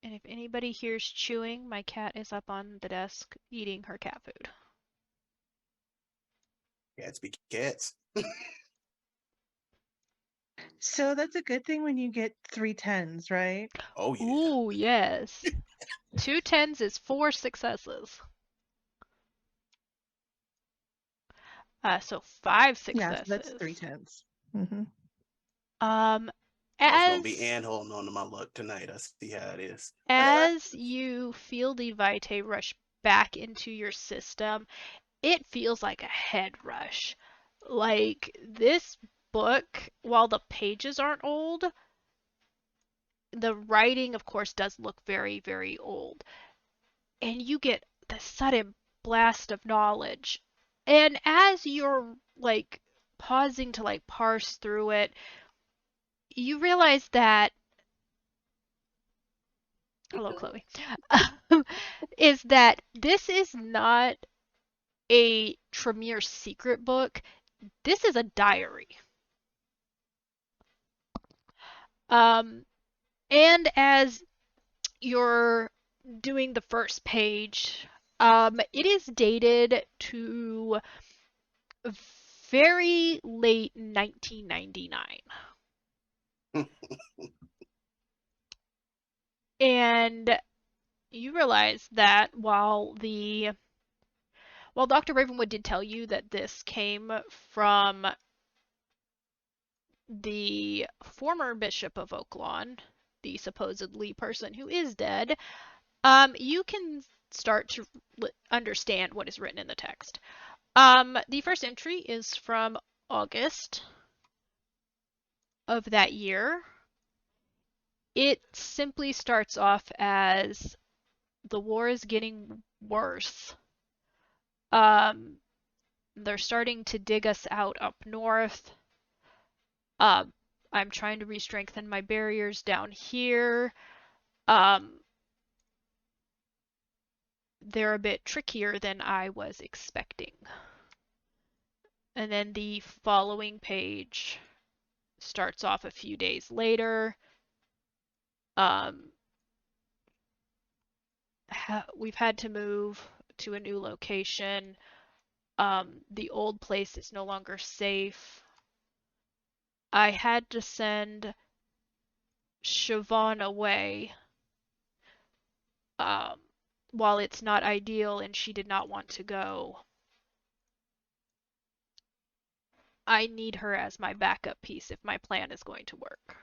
And if anybody hears chewing, my cat is up on the desk eating her cat food. Cats be cats. So that's a good thing when you get 3 10s, right? Oh, yeah. Ooh, yes. 2 10s is 4 successes. So 5 Yeah, so that's successes. 3 10s. Mm-hmm. I was going to be As and holding on to my luck tonight. I see how it is. as you feel the vitae rush back into your system, it feels like a head rush. Like this book, while the pages aren't old, the writing, of course, does look very, very old. And you get the sudden blast of knowledge. And as you're like pausing to like parse through it, you realize that hello Chloe is that this is not a Tremere secret book. This is a diary. Um, and as you're doing the first page, it is dated to very late 1999. And you realize that while Dr. Ravenwood did tell you that this came from the former Bishop of Oaklawn, the supposedly person who is dead, you can start to understand what is written in the text. The first entry is from August of that year. It simply starts off as the war is getting worse. They're starting to dig us out up north. I'm trying to re-strengthen my barriers down here. They're a bit trickier than I was expecting. And then the following page starts off a few days later. We've had to move to a new location. The old place is no longer safe. I had to send Siobhan away um, while it's not ideal and she did not want to go. I need her as my backup piece if my plan is going to work.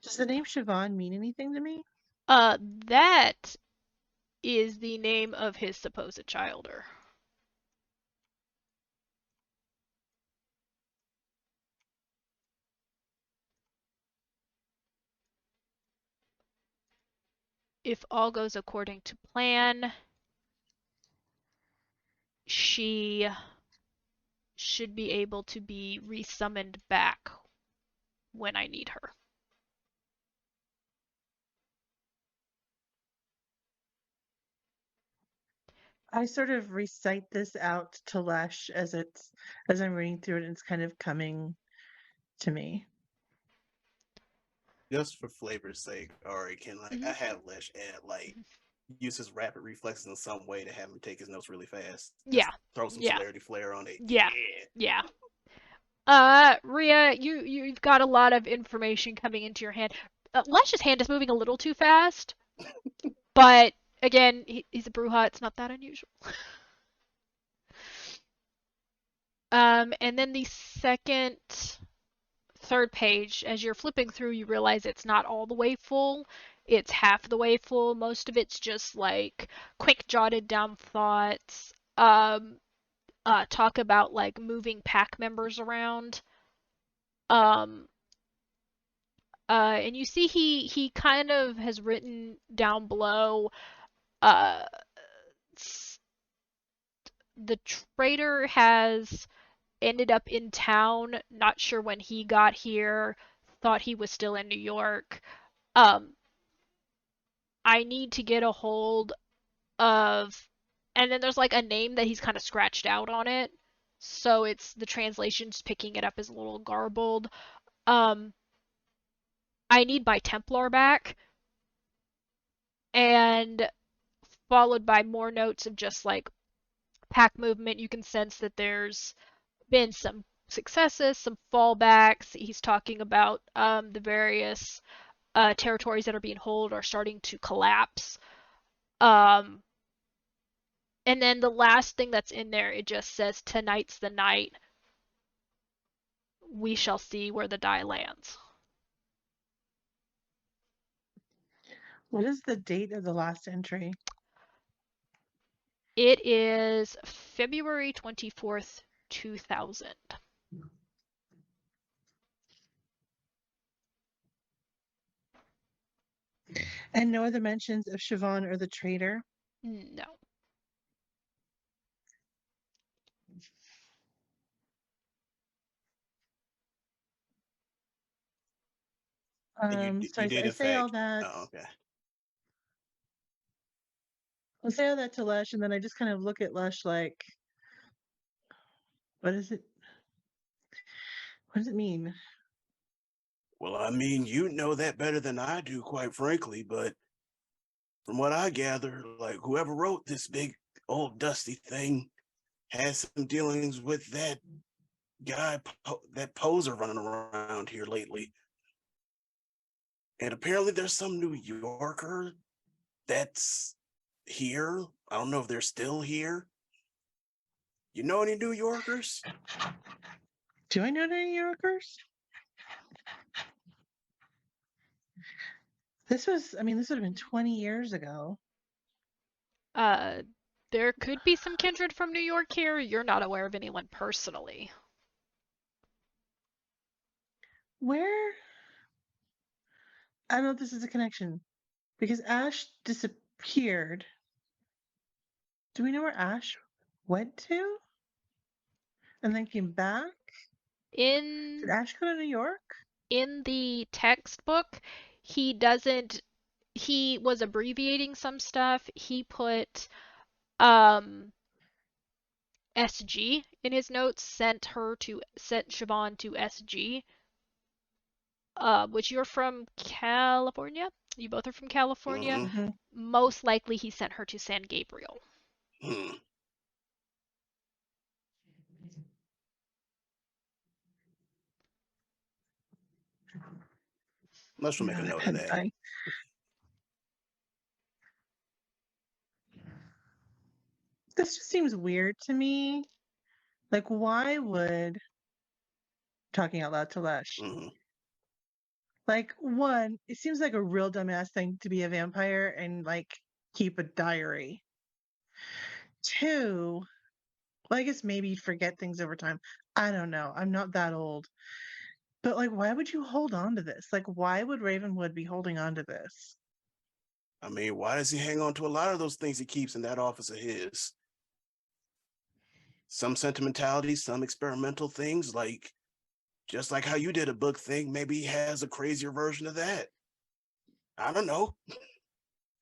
Does the name Siobhan mean anything to me? That is the name of his supposed childer. If all goes according to plan, she should be able to be resummoned back when I need her. I sort of recite this out to Lesh as I'm reading through it and it's kind of coming to me. Just for flavor's sake, Ari, can I Mhm. have Lesh add use his rapid reflexes in some way to have him take his notes really fast? Yeah. Just throw some Yeah. celerity flare on it. Yeah. Yeah. Yeah. Rhea, you've got a lot of information coming into your hand. Lesh's hand is moving a little too fast, but again, he's a Bruja. It's not that unusual. And then the third page, as you're flipping through, you realize it's not all the way full. It's half the way full. Most of it's just like quick jotted down thoughts. Talk about like moving pack members around. Um, and you see he kind of has written down below. Uh, the trader has ended up in town. Not sure when he got here. Thought he was still in New York. Um, I need to get a hold of, and then there's like a name that he's kind of scratched out on it. So it's the translation's picking it up as a little garbled. Um, I need my Templar back, and followed by more notes of just like pack movement. You can sense that there's been some successes, some fallbacks. He's talking about the various territories that are being held are starting to collapse. Um, and then the last thing that's in there, it just says, "Tonight's the night. We shall see where the die lands." What is the date of the last entry? It is February 24th, 2000. And no other mentions of Siobhan or the traitor? No. And So you did I in say all fact. that. Oh, okay. I say all that to Lesh, and then I just kind of look at Lesh like, what is it? What does it mean? Well, I mean, you know that better than I do, quite frankly, but from what I gather, like whoever wrote this big old dusty thing has some dealings with that guy, that poser running around here lately. And apparently there's some New Yorker that's here. I don't know if they're still here. You know any New Yorkers? Do I know any New Yorkers? This would have been 20 years ago. Uh, there could be some kindred from New York here. You're not aware of anyone personally. Where? I don't know if this is a connection because Ash disappeared. Do we know where Ash went to and then came back? Did In Ash go to New York? in the textbook, he was abbreviating some stuff. He put um SG in his notes, sent Siobhan to SG. which you're from California. You both are from California. Mm-hmm. Mhm. Most likely, he sent her to San Gabriel. Hmm. Let's make a Yeah, note of and that. this just seems weird to me. Like, why would talking out loud to Lesh? Hmm. Like, one, it seems like a real dumbass thing to be a vampire and like keep a diary. Two, well, I guess maybe you'd forget things over time. I don't know. I'm not that old. But like, why would you hold on to this? Like, why would Ravenwood be holding on to this? I mean, why does he hang on to a lot of those things he keeps in that office of his? Some sentimentality, some experimental things, like just like how you did a book thing, maybe he has a crazier version of that. I don't know.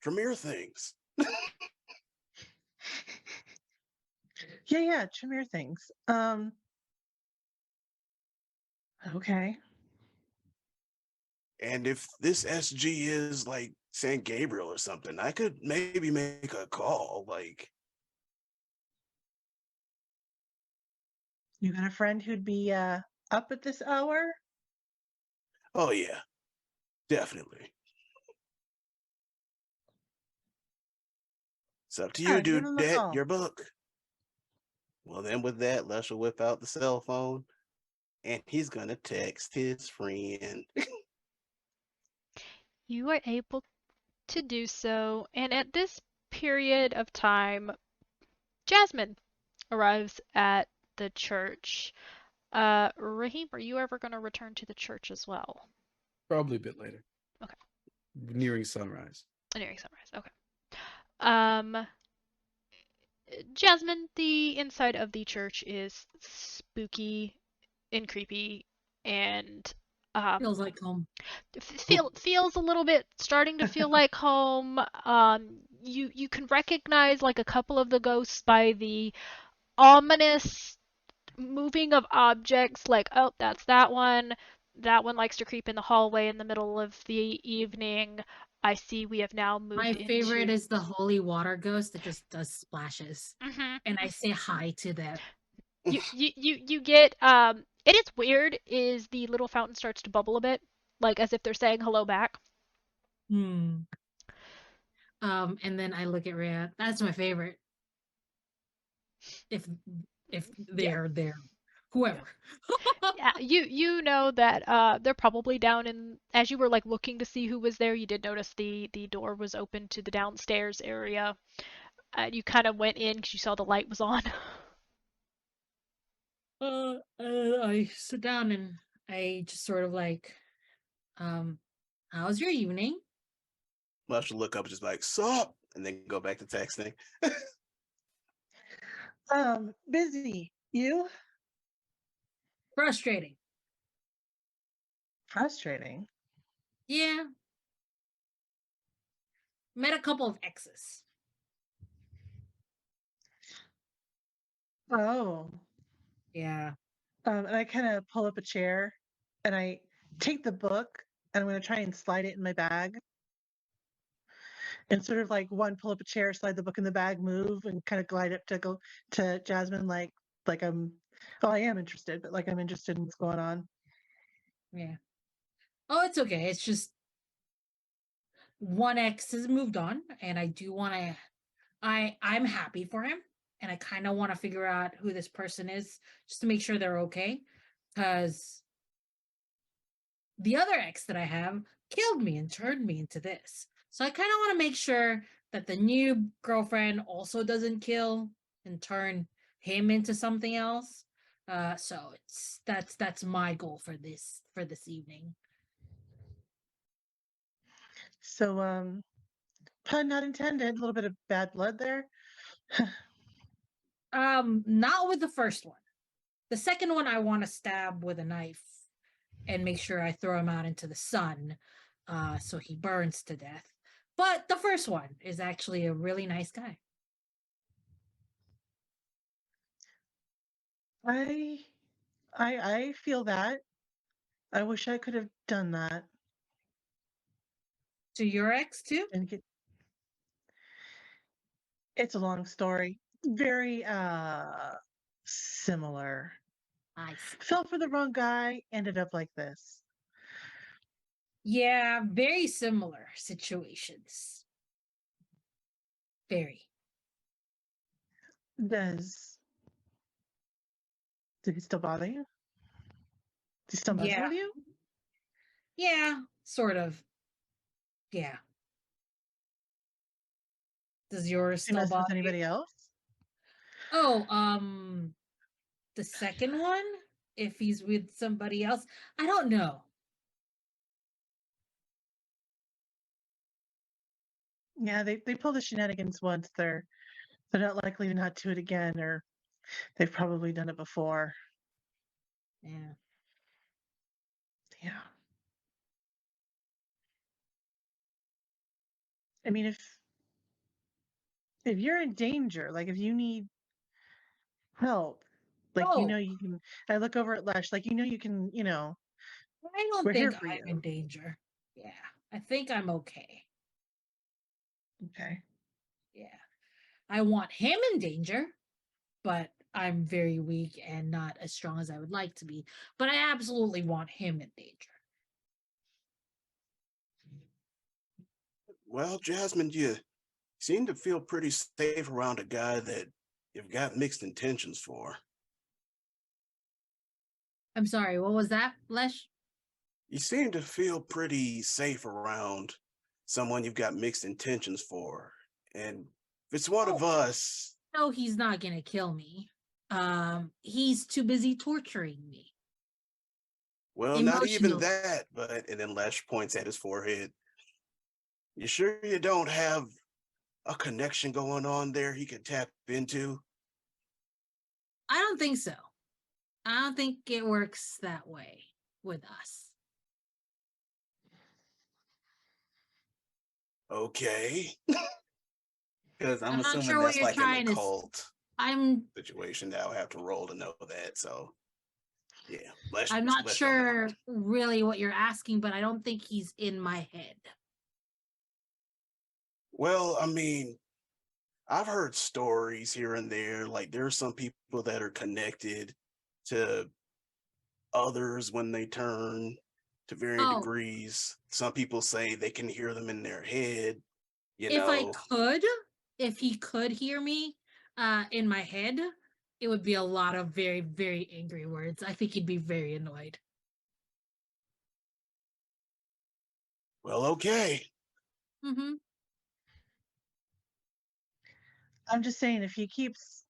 Tremere things. Yeah, Tremere things. Okay. And if this SG is like San Gabriel or something, I could maybe make a call. Like, You got a friend who'd be up at this hour? oh yeah, definitely. It's up to you, Give him a dude. call. Your book. Well, then with that, Les will whip out the cell phone and he's gonna text his friend. You are able to do so, and at this period of time, Jasmine arrives at the church. Raheem, are you ever going to return to the church as well? Probably a bit later. Okay. Nearing sunrise. Nearing sunrise. Okay. Um, Jasmine, the inside of the church is spooky and creepy, and Feels like home. feels a little bit starting to feel like home. You can recognize like a couple of the ghosts by the ominous moving of objects, like, oh, that's that one. That one likes to creep in the hallway in the middle of the evening. I see we have now My moved favorite into. is the holy water ghost that just does splashes. Mhm. And I say hi to them. You get it is weird is the little fountain starts to bubble a bit, like as if they're saying hello back. Hmm. And then I look at Rhea. That's my favorite. If Yeah. they're there. Whoever. Yeah, you know that they're probably down in as you were like looking to see who was there, you did notice the door was open to the downstairs area. You kind of went in because you saw the light was on. I sit down and I just sort of like, how's your evening? Les will look up and just like, sup, and then go back to texting. Busy. You? Frustrating. Frustrating. Yeah. Met a couple of exes. Oh. Yeah. And I kind of pull up a chair and I take the book and I'm going to try and slide it in my bag. And sort of like one, pull up a chair, slide the book in the bag, move, and kind of glide up to go to Jasmine, like I'm. Oh, I am interested, but like I'm interested in what's going on. Yeah. Oh, it's okay. It's just one ex has moved on, and I do want to. I'm happy for him, and I kind of want to figure out who this person is, just to make sure they're okay, because the other ex that I have killed me and turned me into this. So I kind of want to make sure that the new girlfriend also doesn't kill and turn him into something else. So that's my goal for this evening. So, pun not intended. A little bit of bad blood there. Not with the first one. The second one I want to stab with a knife and make sure I throw him out into the sun, so he burns to death. But the first one is actually a really nice guy. I I feel that. I wish I could have done that To your ex too? and get. It's a long story. Very similar. I see. Fell for the wrong guy, ended up like this. Yeah, very similar situations. Very. Does he still bother you? Does he still mess Yeah. with you? Yeah, sort of. Yeah. Does yours Does he still mess with bother you? anybody else? Oh, the second one? If he's with somebody else, I don't know. Yeah, they pulled the shenanigans once. They're not likely to not do it again, or they've probably done it before. Yeah. Yeah. I mean, if you're in danger, like if you need help, like Oh, you can. I look over at Lesh, like you can, I don't we're here think for I'm in you. danger. Yeah, I think I'm okay. Okay. Yeah. I want him in danger, but I'm very weak and not as strong as I would like to be. But I absolutely want him in danger. Well, Jasmine, you seem to feel pretty safe around a guy that you've got mixed intentions for. I'm sorry, what was that, Lesh? You seem to feel pretty safe around someone you've got mixed intentions for. And if it's one of us, No, he's not gonna kill me. He's too busy torturing me. well, not even Emotionally. that, but, and then Lesh points at his forehead. You sure you don't have a connection going on there he could tap into? I don't think so. I don't think it works that way with us. Okay. Because I'm I'm not assuming sure what that's you're like an trying to. occult I'm situation that I'll have to roll to know that. So, yeah, Lesh, I'm not Lesh don't know. sure really what you're asking, but I don't think he's in my head. Well, I mean, I've heard stories here and there. Like there's some people that are connected to others when they turn to varying Oh, degrees. Some people say they can hear them in their head, you if I know. could, if he could hear me in my head, it would be a lot of very, very angry words. I think he'd be very annoyed. Well, okay. Mm-hmm. I'm just saying, if he keeps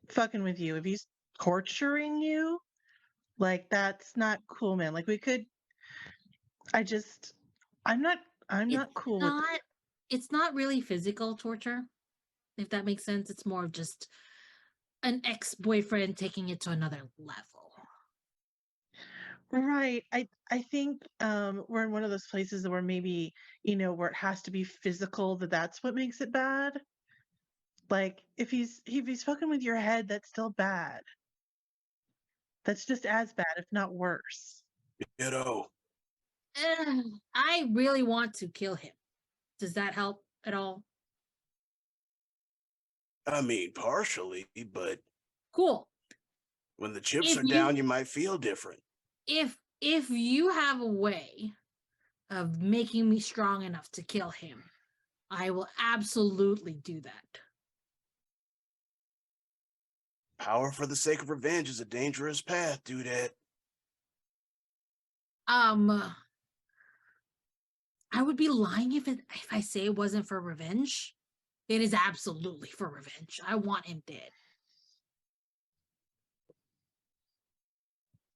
fucking with you, if he's torturing you, like that's not cool, man. Like we could. I just. I'm not. I'm It's not cool with. not it's not really physical torture, if that makes sense. It's more of just an ex-boyfriend taking it to another level. Right. I think we're in one of those places where maybe, where it has to be physical, that's what makes it bad. Like if he's fucking with your head, that's still bad. That's just as bad, if not worse. You know, I really want to kill him. Does that help at all? I mean, partially, but Cool. when the chips If are you down, you might feel different. if you have a way of making me strong enough to kill him, I will absolutely do that. Power for the sake of revenge is a dangerous path, do that. I would be lying if I say it wasn't for revenge. It is absolutely for revenge. I want him dead.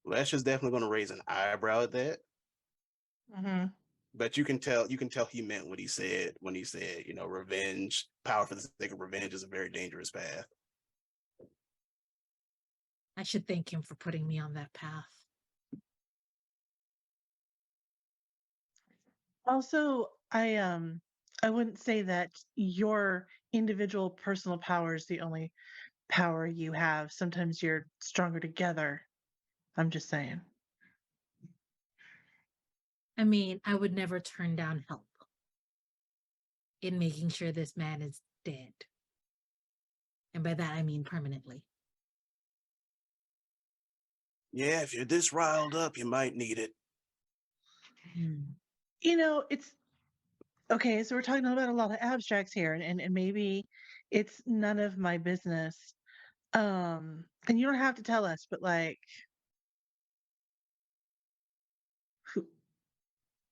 Lesh is definitely going to raise an eyebrow at that. Mm-hmm. But you can tell he meant what he said when he said, revenge, power for the sake of revenge is a very dangerous path. I should thank him for putting me on that path. Also, I wouldn't say that your individual personal power is the only power you have. Sometimes you're stronger together. I'm just saying. I mean, I would never turn down help in making sure this man is dead. And by that, I mean permanently. Yeah, if you're this riled up, you might need it. You know, it's okay. So we're talking about a lot of abstracts here, and maybe it's none of my business. And you don't have to tell us, but like, who,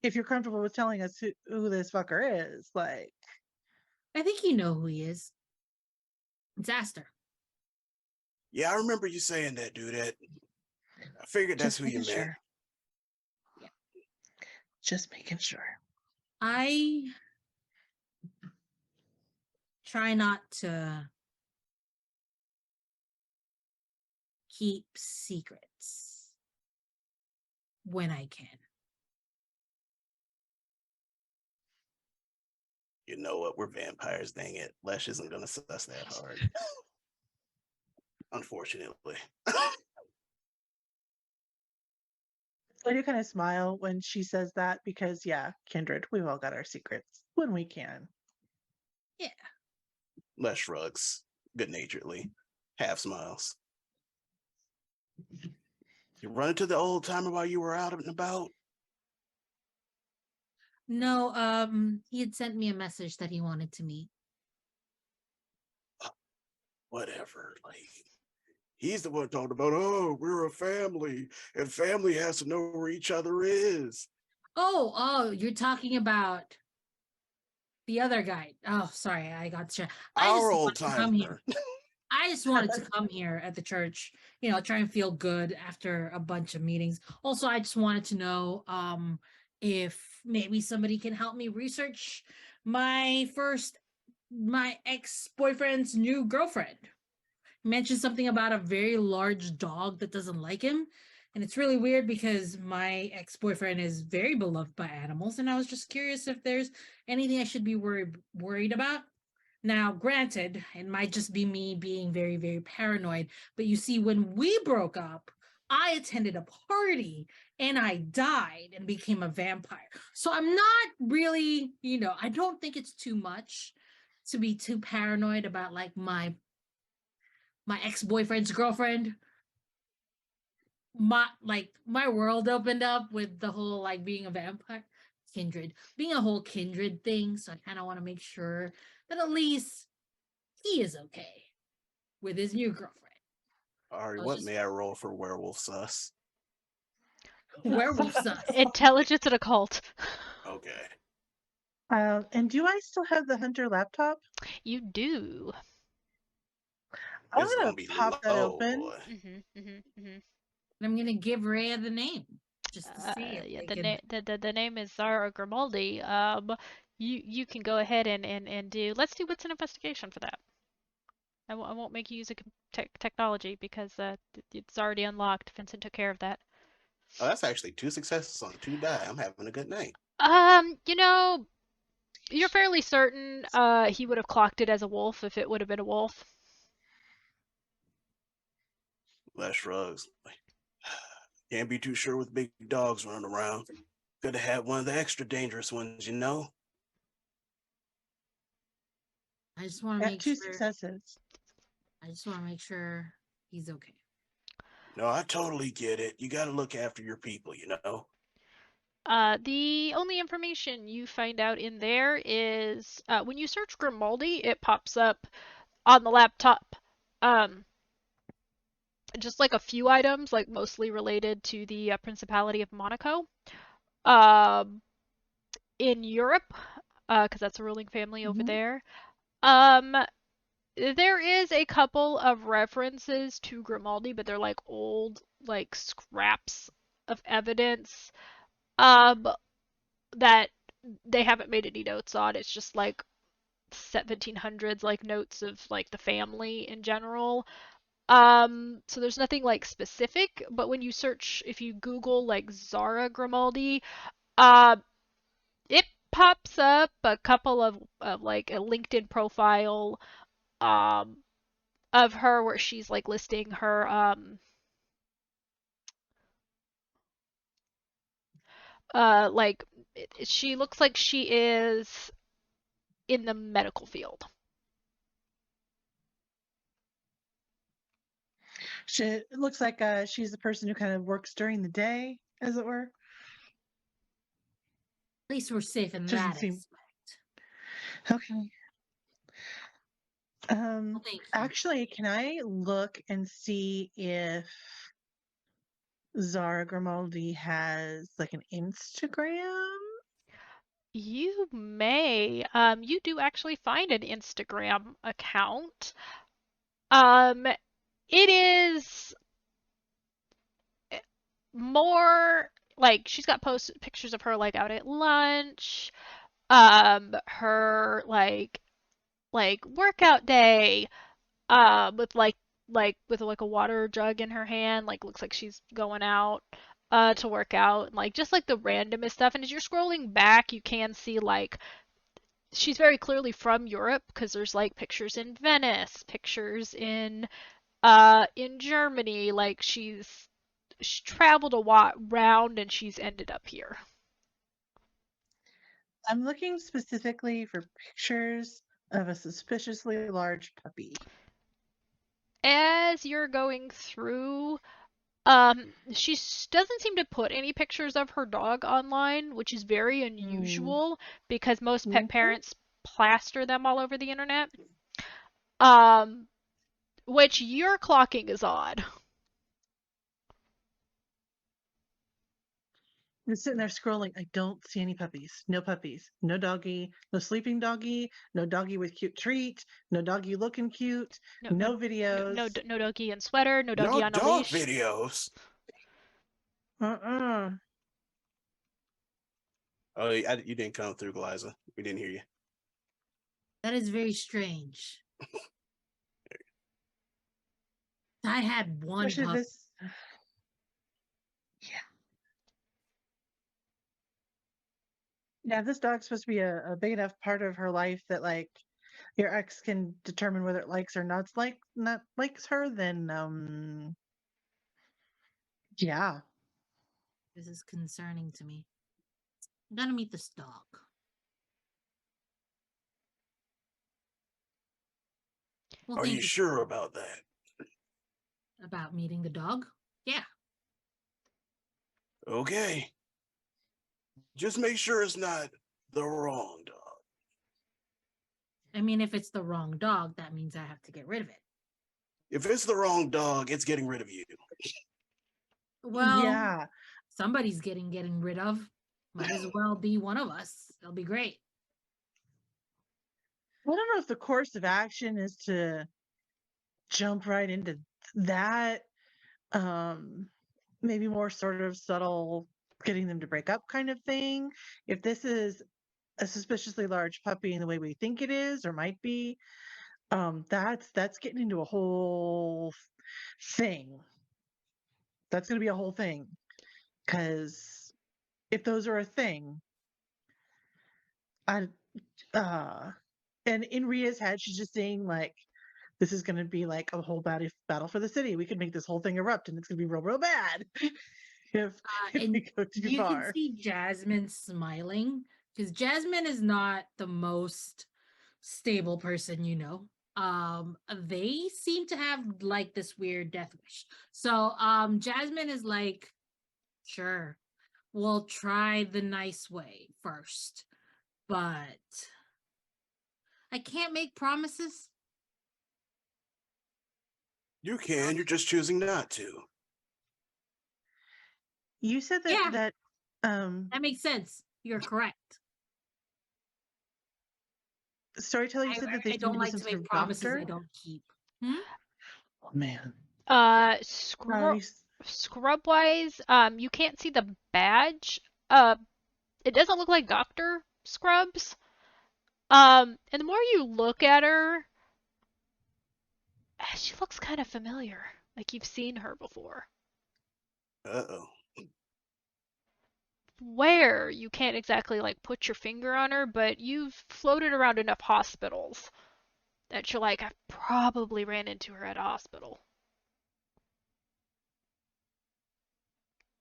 if you're comfortable with telling us who this fucker is, like, I think you know who he is. It's Aster. Yeah, I remember you saying that, dude. I figured that's just who you making meant. sure. Just making sure. I try not to keep secrets when I can. You know what? We're vampires, dang it. Lesh isn't gonna suss that hard. Unfortunately. I do kind of smile when she says that because, yeah, kindred, we've all got our secrets when we can. Yeah. Lesh shrugs good naturedly, half smiles. You run into the old timer while you were out and about? No, he had sent me a message that he wanted to meet. Whatever. Like, he's the one talking about, oh, we're a family, and family has to know where each other is. Oh, you're talking about the other guy. Oh, sorry, I got you. I just Our old wanted to come here. timer. I just wanted to come here at the church, try and feel good after a bunch of meetings. Also, I just wanted to know if maybe somebody can help me research my ex-boyfriend's new girlfriend. He mentioned something about a very large dog that doesn't like him. And it's really weird because my ex-boyfriend is very beloved by animals, and I was just curious if there's anything I should be worried about. Now, granted, it might just be me being very, very paranoid, but you see, when we broke up, I attended a party and I died and became a vampire. So I'm not really, I don't think it's too much to be too paranoid about like my ex-boyfriend's girlfriend. My world opened up with the whole like being a vampire kindred, being a whole kindred thing. So I kind of want to make sure that at least he is okay with his new girlfriend. Ari, I was what just may I roll for werewolf sus? werewolf sus. Intelligence and occult. Okay. And do I still have the Hunter laptop? You do. I'm It's gonna gonna be pop that low, open. boy. And I'm gonna give Rhea the name just to see if Yeah, they can. the name is Zara Grimaldi. You can go ahead and do. Let's do what's an investigation for that. I won't make you use a technology because it's already unlocked. Vincent took care of that. Oh, that's actually 2 successes on 2 die. I'm having a good night. You know, you're fairly certain he would have clocked it as a wolf if it would have been a wolf. Les shrugs. Can't be too sure with big dogs running around. Could have had one of the extra dangerous ones, you know? I just want to Got make two sure. successes. I just want to make sure he's okay. No, I totally get it. You got to look after your people, you know? The only information you find out in there is when you search Grimaldi, it pops up on the laptop. Just like a few items, like mostly related to the Principality of Monaco. Um, in Europe, because that's a ruling family over there. Um, there is a couple of references to Grimaldi, but they're like old, like scraps of evidence. That they haven't made any notes on. It's just like 1700s like notes of like the family in general. So there's nothing like specific, but when you search, if you Google like Zara Grimaldi, uh, it pops up a couple of like a LinkedIn profile, um, of her where she's like listing her, like she looks like she is in the medical field. It looks like she's the person who kind of works during the day, as it were. At least we're safe in Doesn't that seem aspect. okay. Well, thank you. Actually, can I look and see if Zara Grimaldi has like an Instagram? You may. You do actually find an Instagram account. It is more like she's got post pictures of her like out at lunch, her like workout day, with like with like a water jug in her hand, like looks like she's going out to work out, and like just like the randomest stuff. And as you're scrolling back, you can see like she's very clearly from Europe because there's like pictures in Venice, pictures in Germany, like she's traveled a lot round and she's ended up here. I'm looking specifically for pictures of a suspiciously large puppy. As you're going through, she doesn't seem to put any pictures of her dog online, which is very unusual because most pet parents plaster them all over the internet. Which you're clocking is odd. I'm sitting there scrolling. I don't see any puppies. No puppies. No doggy. No sleeping doggy. No doggy with cute treat. No doggy looking cute. No videos. No doggy in sweater. No No doggy on a dog leash. videos. Uh-uh. Oh, you didn't come through, Glyza. We didn't hear you. That is very strange. I had one Especially pup. this. Yeah, this dog's supposed to be a big enough part of her life that like your ex can determine whether it likes or not likes her, then yeah. This is concerning to me. I'm gonna meet this dog. Well, Are thank you sure about that? about meeting the dog? Yeah. Okay. Just make sure it's not the wrong dog. I mean, if it's the wrong dog, that means I have to get rid of it. If it's the wrong dog, it's getting rid of you. Well, Yeah. somebody's getting rid of. Might as well be one of us. It'll be great. I don't know if the course of action is to jump right into that. Maybe more sort of subtle getting them to break up kind of thing. If this is a suspiciously large puppy in the way we think it is or might be, that's getting into a whole thing. That's going to be a whole thing. Because if those are a thing, I and in Ria's head, she's just saying like, this is going to be like a whole battle for the city. We could make this whole thing erupt, and it's going to be real bad if And we go too you far. can see Jasmine smiling because Jasmine is not the most stable person, you know. They seem to have like this weird death wish. So, Jasmine is like, sure, we'll try the nice way first, but I can't make promises. You can, you're just choosing not to. You said Yeah. that That makes sense. You're correct. Storyteller, you said that they I seem don't to be like some to sort make of promises doctor. I don't keep. Hmm? Oh, man. Scrub wise, you can't see the badge. It doesn't look like Dr. Scrubs. And the more you look at her, she looks kind of familiar. Like you've seen her before. Uh-oh. Where you can't exactly like put your finger on her, but you've floated around enough hospitals that you're like, I probably ran into her at a hospital.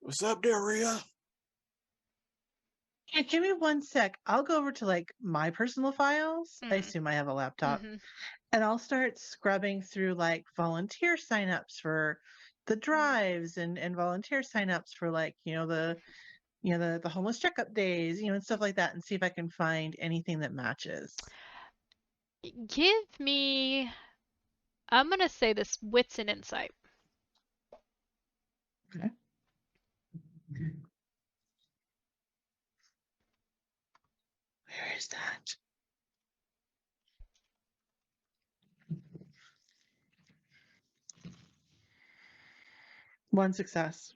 What's up, Daria? Yeah, give me one sec. I'll go over to like my personal files. I Mm. assume I have a laptop. Mm-hmm. And I'll start scrubbing through like volunteer signups for the drives and volunteer signups for like, the homeless checkup days, and stuff like that, and see if I can find anything that matches. Give me. I'm gonna say this wits and insight. Okay. Where is that? One success.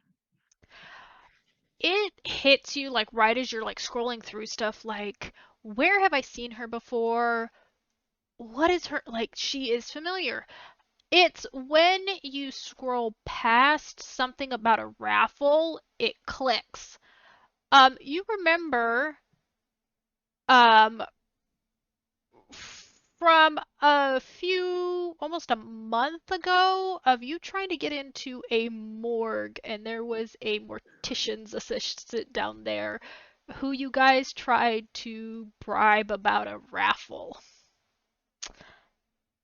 It hits you like right as you're like scrolling through stuff like, where have I seen her before? What is her like? She is familiar. It's when you scroll past something about a raffle, it clicks. You remember um from almost a month ago of you trying to get into a morgue and there was a mortician's assistant down there who you guys tried to bribe about a raffle.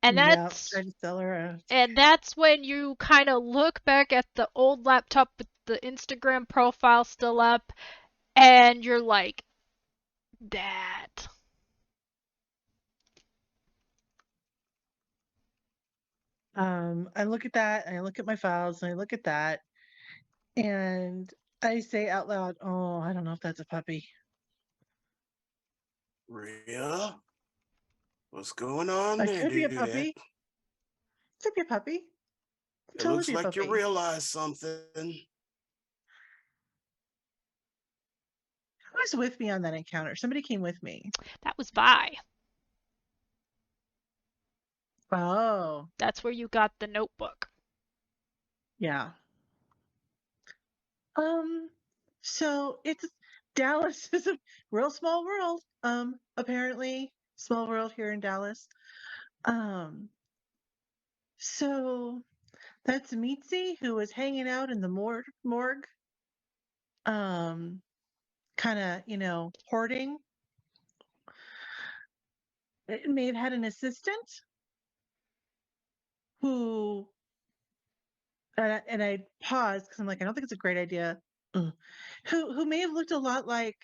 And Yeah, that's try to sell her out. and that's when you kind of look back at the old laptop with the Instagram profile still up and you're like, that. I look at that, and I look at my files, and I look at that, and I say out loud, "Oh, I don't know if that's a puppy." Rhea? What's going on It there, could be a dude? puppy. Could be a puppy. Could It totally looks be a like you puppy. realize something. Who was with me on that encounter? Somebody came with me. That was Vi. Oh, That's where you got the notebook. yeah. So it's Dallas is a real small world. Apparently small world here in Dallas. Um, so that's Mitzi who was hanging out in the morgue. Kind of, hoarding. It may have had an assistant who, and I paused because I'm like, I don't think it's a great idea. Who may have looked a lot like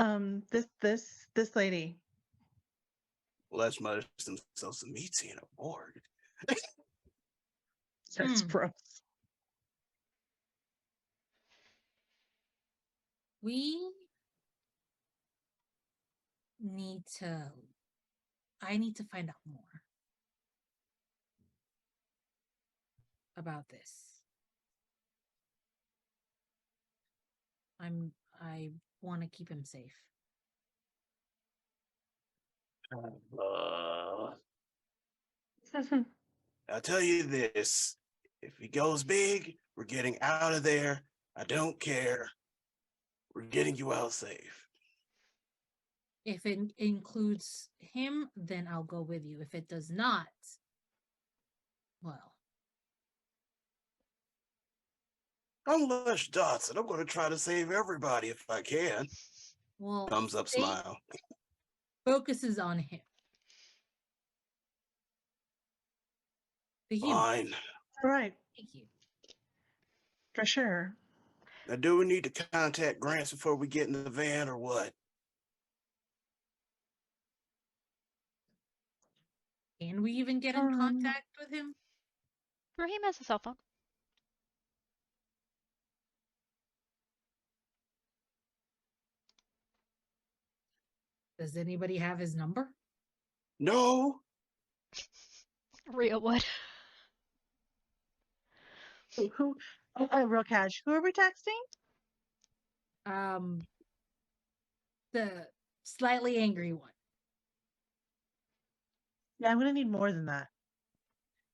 this lady. Let's much themselves some meat in a morgue. That's Hmm. gross. We need to. I need to find out more about this. I want to keep him safe. Uh, I'll tell you this. If he goes big, we're getting out of there. I don't care. We're getting you out safe. If it includes him, then I'll go with you. If it does not, well, I'm Les Dotson. I'm going to try to save everybody if I can. well, Thumbs up, stay- smile. focuses on him. The human. Fine. All right, Thank you. for sure. Now, do we need to contact Grants before we get in the van or what? Can we even get in contact with him? Raheem has a cell phone. Does anybody have his number? No. Rhea would. Who real cash. Who are we texting? The slightly angry one. Yeah, I'm gonna need more than that.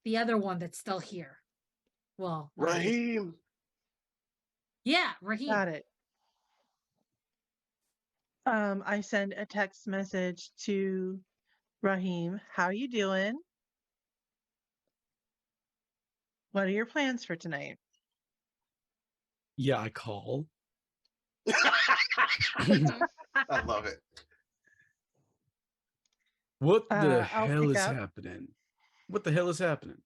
The other one that's still here. Well, not here. Raheem. Yeah, Raheem. Got it. I send a text message to Raheem. How you doing? What are your plans for tonight? Yeah, I call. I love it. What the I'll hell pick is up. happening? What the hell is happening?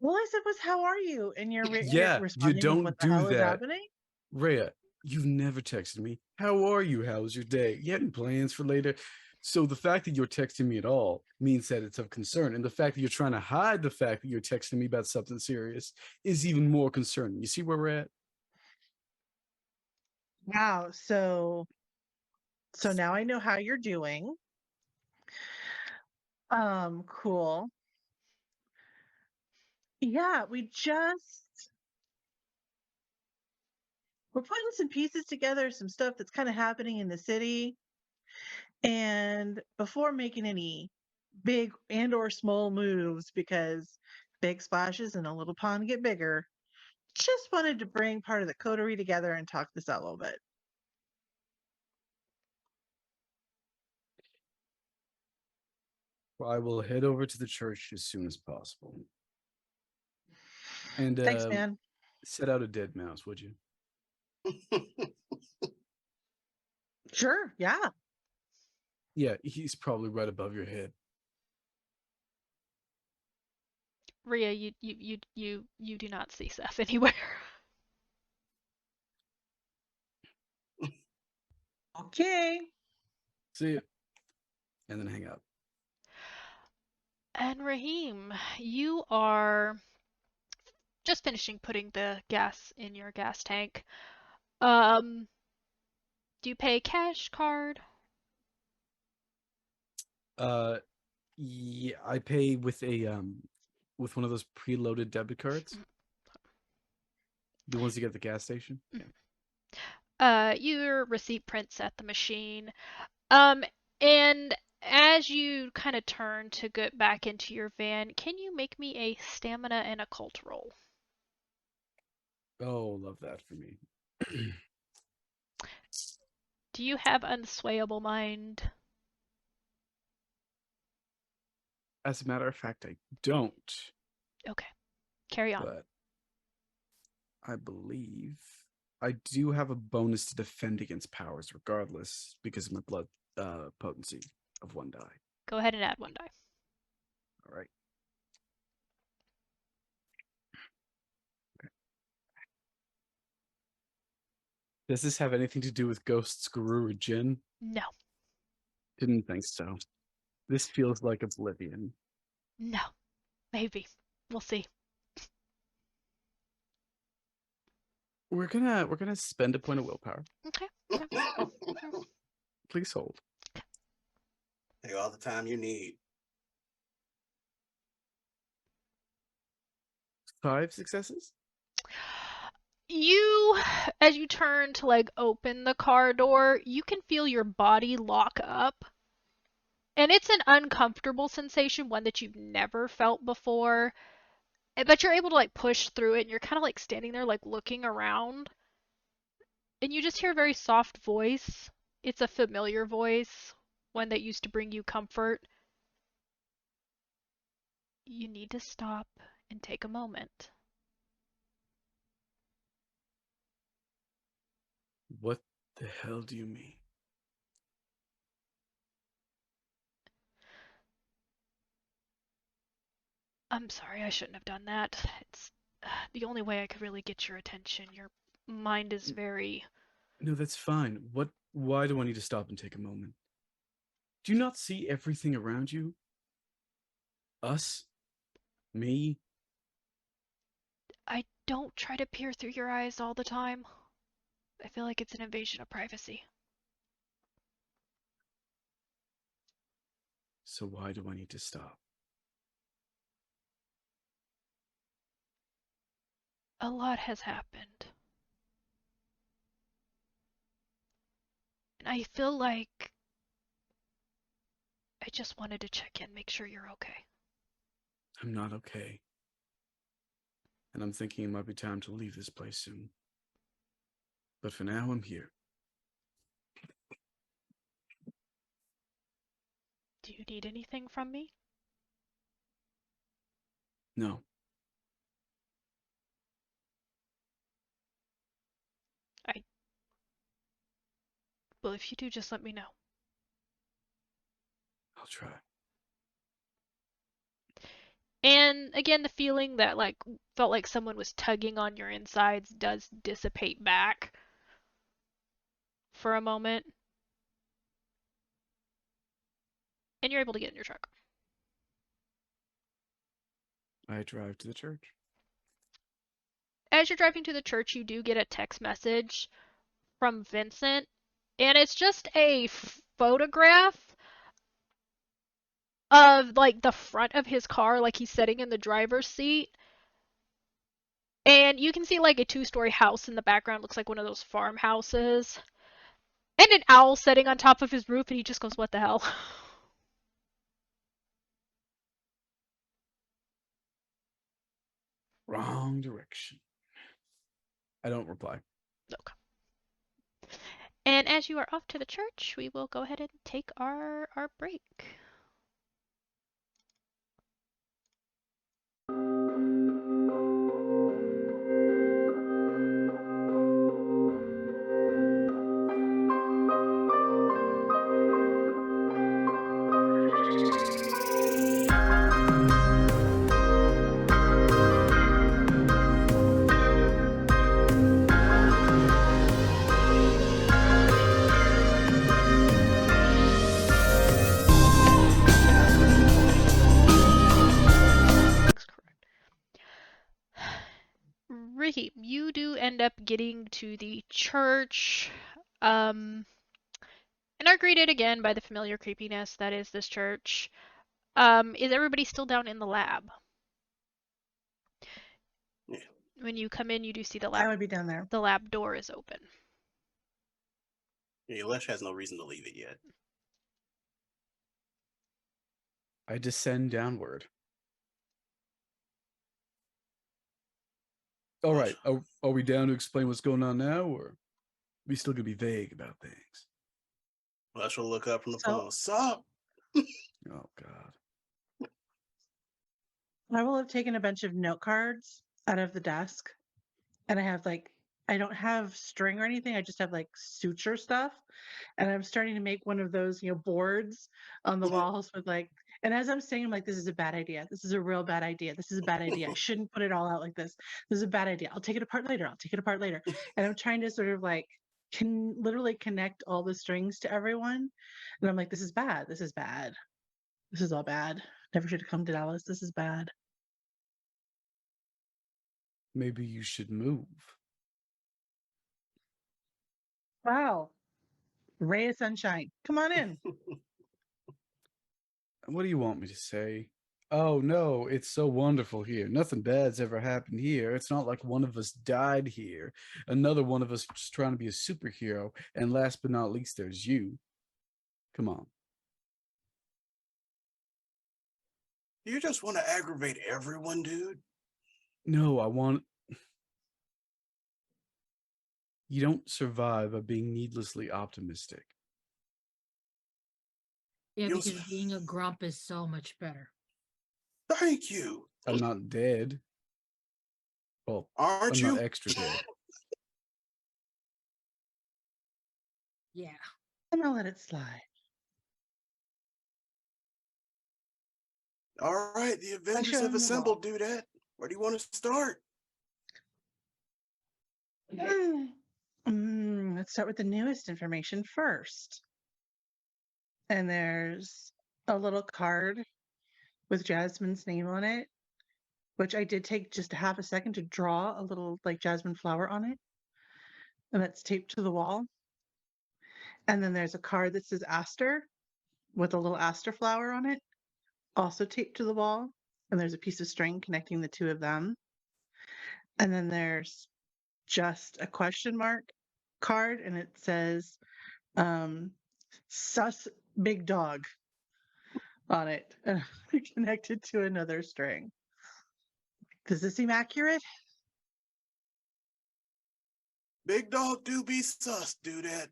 Well, I said, "Was how are you?" And you're Yeah, you responding with, "What don't the do hell is that. happening?" Rhea, you've never texted me. How are you? How was your day? You had any plans for later? So the fact that you're texting me at all means that it's of concern. And the fact that you're trying to hide the fact that you're texting me about something serious is even more concerning. You see where we're at? Wow. So now I know how you're doing. Cool. Yeah, we're putting some pieces together, some stuff that's kind of happening in the city. And before making any big and or small moves, because big splashes in a little pond get bigger, just wanted to bring part of the coterie together and talk this out a little bit. Well, I will head over to the church as soon as possible. And Thanks, man. set out a dead mouse, would you? Sure, yeah. Yeah, he's probably right above your head. Rhea, you do not see Seth anywhere. Okay. See ya. And then hang up. And Raheem, you are just finishing putting the gas in your gas tank. Do you pay cash, card? Yeah, I pay with with one of those preloaded debit cards. The ones you get at the gas station. Yeah. Your receipt prints at the machine. Um, and as you kind of turn to get back into your van, can you make me a stamina and occult roll? Oh, love that for me. Do you have unswayable mind? As a matter of fact, I don't. Okay, carry on. But I believe I do have a bonus to defend against powers regardless because of my blood potency of 1 die. Go ahead and add 1 die. All right. Okay. Does this have anything to do with ghosts, Guru, or Jinn? No, Didn't think so. This feels like Oblivion. no, maybe. We'll see. We're gonna spend a point of willpower. Okay. Please hold. Take all the time you need. 5 successes. You, as you turn to like open the car door, you can feel your body lock up. And it's an uncomfortable sensation, one that you've never felt before. But you're able to like push through it and you're kind of like standing there like looking around. And you just hear a very soft voice. It's a familiar voice, one that used to bring you comfort. You need to stop and take a moment. What the hell do you mean? I'm sorry, I shouldn't have done that. It's the only way I could really get your attention. Your mind is very... No, that's fine. Why do I need to stop and take a moment? Do you not see everything around you? Us? Me? I don't try to peer through your eyes all the time. I feel like it's an invasion of privacy. So why do I need to stop? A lot has happened. And I feel like I just wanted to check in, make sure you're okay. I'm not okay. And I'm thinking it might be time to leave this place soon. But for now, I'm here. Do you need anything from me? No. I Well, if you do, just let me know. I'll try. And again, the feeling that felt like someone was tugging on your insides does dissipate back for a moment. And you're able to get in your truck. I drive to the church. As you're driving to the church, you do get a text message from Vincent, and it's just a photograph of the front of his car, like he's sitting in the driver's seat. And you can see a 2-story house in the background, looks like one of those farmhouses. And an owl sitting on top of his roof, and he just goes, "What the hell?" Wrong direction. I don't reply. Okay. And as you are off to the church, we will go ahead and take our break. Ricky, you do end up getting to the church, and are greeted again by the familiar creepiness that is this church. Is everybody still down in the lab? Yeah. When you come in, you do see the I lab. would be down there. The lab door is open. Yeah, Lesh has no reason to leave it yet. I descend downward. All right. Are we down to explain what's going on now, or are we still gonna be vague about things? Lesh will look up from the So- phone. Sup? Oh God. I will have taken a bunch of note cards out of the desk, and I have I don't have string or anything. I just have suture stuff, and I'm starting to make one of those boards on the walls with And as I'm saying, I'm like, this is a bad idea. This is a real bad idea. This is a bad idea. I shouldn't put it all out like this. This is a bad idea. I'll take it apart later. I'll take it apart later. And I'm trying to sort of can literally connect all the strings to everyone. And I'm like, this is bad. This is bad. This is all bad. Never should have come to Dallas. This is bad. Maybe you should move. Wow. Ray of sunshine. Come on in. What do you want me to say? Oh no, it's so wonderful here. Nothing bad's ever happened here. It's not like one of us died here. Another one of us just trying to be a superhero. And last but not least, there's you. Come on. You just want to aggravate everyone, dude? No, I want. You don't survive by being needlessly optimistic. Yeah, You'll because s- being a grump is so much better. Thank you. I'm not dead. Well, Aren't I'm you? not extra dead. Yeah. And I'll let it slide. All right, the Avengers show have him the assembled, dudette. Where do you want to start? Let's start with the newest information first. And there's a little card with Jasmine's name on it, which I did take just a half a second to draw a little jasmine flower on it. And that's taped to the wall. And then there's a card that says Aster with a little aster flower on it, also taped to the wall. And there's a piece of string connecting the two of them. And then there's just a question mark card, and it says sus big dog on it, connected to another string. Does this seem accurate? Big dog do be sus, dudette.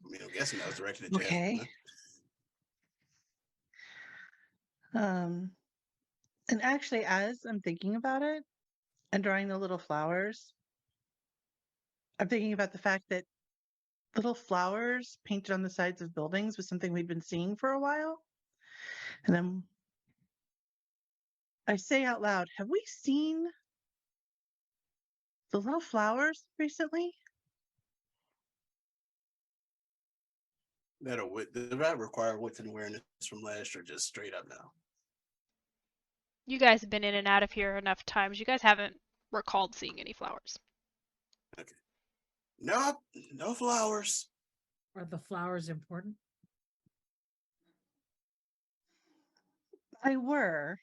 I mean, I'm guessing that was directed at Okay. Jasmine. Um, and actually, as I'm thinking about it and drawing the little flowers, I'm thinking about the fact that little flowers painted on the sides of buildings was something we'd been seeing for a while. And I say out loud, have we seen the little flowers recently? Does that require wits and awareness from last or just straight up now? You guys have been in and out of here enough times. You guys haven't recalled seeing any flowers. Okay. Nope, no flowers. Are the flowers important? They were.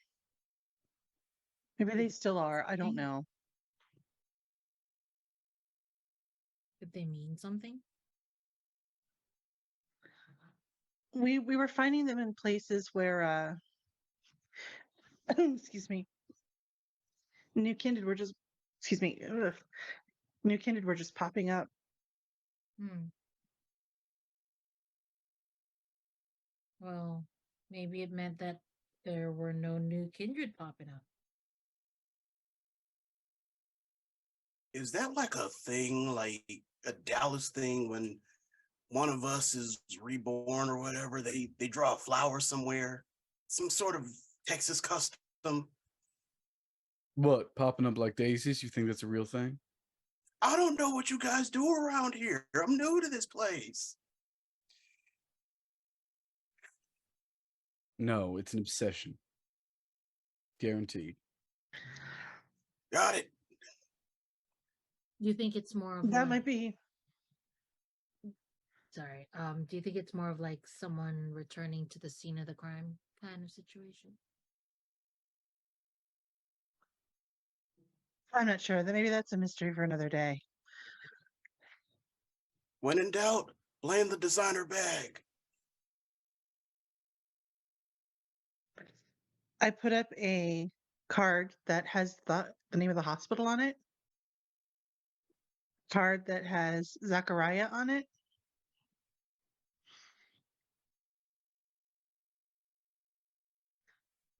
Maybe they still are. I don't know. Did they mean something? We were finding them in places where excuse me, new kindred were just excuse me, new kindred were just popping up. Hmm. Well, maybe it meant that there were no new kindred popping up. Is that like a thing, like a Dallas thing when one of us is reborn or whatever? They draw a flower somewhere, some sort of Texas custom. What, popping up like daisies? You think that's a real thing? I don't know what you guys do around here. I'm new to this place. No, it's an obsession. Guaranteed. Got it. Do you think it's more of That like, might be. sorry, do you think it's more of like someone returning to the scene of the crime kind of situation? I'm not sure. That maybe that's a mystery for another day. When in doubt, blame the designer bag. I put up a card that has the name of the hospital on it. Card that has Zachariah on it.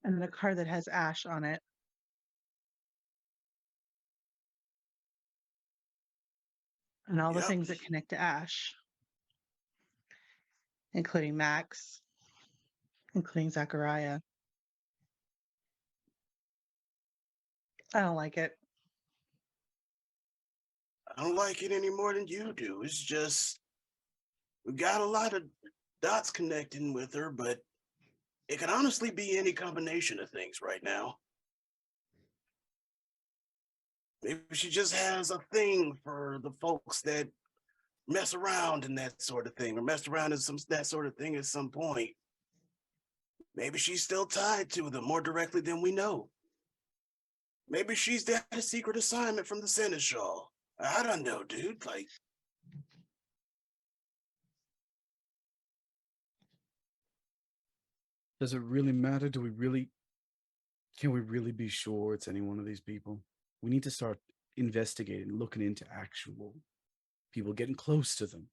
And then a card that has Ash on it. And all the Yep. things that connect to Ash, including Max, including Zachariah. I don't like it. I don't like it any more than you do. It's just we got a lot of dots connecting with her, but it could honestly be any combination of things right now. Maybe she just has a thing for the folks that mess around and that sort of thing, or messed around in some that sort of thing at some point. Maybe she's still tied to them more directly than we know. Maybe she's got a secret assignment from the Seneschal. I don't know, dude. Like, Does it really matter? Can we really be sure it's any one of these people? We need to start investigating, looking into actual people, getting close to them.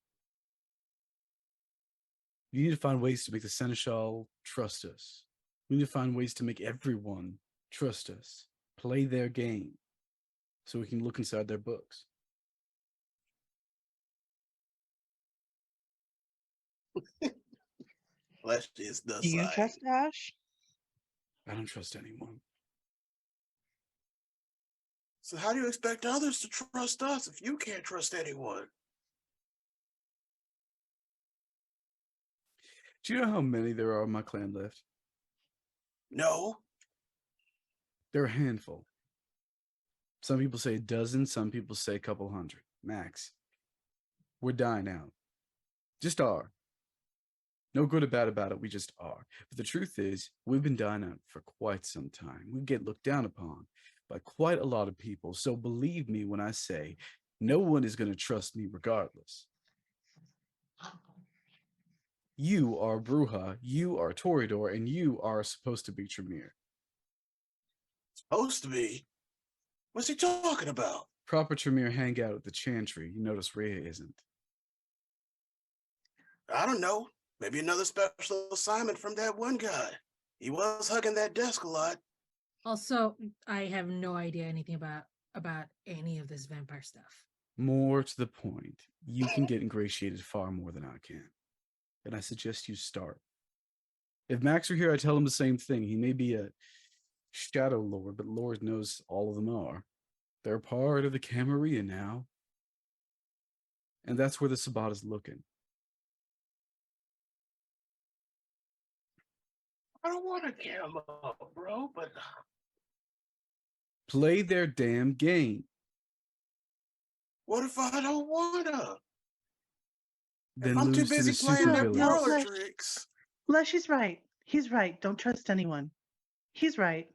You need to find ways to make the Seneschal trust us. We need to find ways to make everyone trust us, play their game, so we can look inside their books. that's just the Do you side. trust Ash? I don't trust anyone. So how do you expect others to trust us if you can't trust anyone? Do you know how many there are in my clan left? No. There are a handful. Some people say a dozen, some people say a couple hundred, max. We're dying out. Just are. No good or bad about it, we just are. But the truth is, we've been dying out for quite some time. We get looked down upon by quite a lot of people. So believe me when I say, no one is going to trust me regardless. You are Bruja, you are Toreador, and you are supposed to be Tremere. Supposed to be. What's he talking about? Proper Tremere hang out at the Chantry. You notice Rhea isn't. I don't know. Maybe another special assignment from that one guy. He was hugging that desk a lot. Also, I have no idea anything about any of this vampire stuff. More to the point, you can get ingratiated far more than I can. And I suggest you start. If Max were here, I'd tell him the same thing. He may be a shadow lord, but Lord knows all of them are. They're part of the Camarilla now. And that's where the Sabbat is looking. I don't want to get him up, bro, but Play their damn game. what if I don't wanna? Then If I'm too lose to busy the playing super their villains. No, parlor Lesh. tricks. Lesh, he's right. He's right. Don't trust anyone. He's right.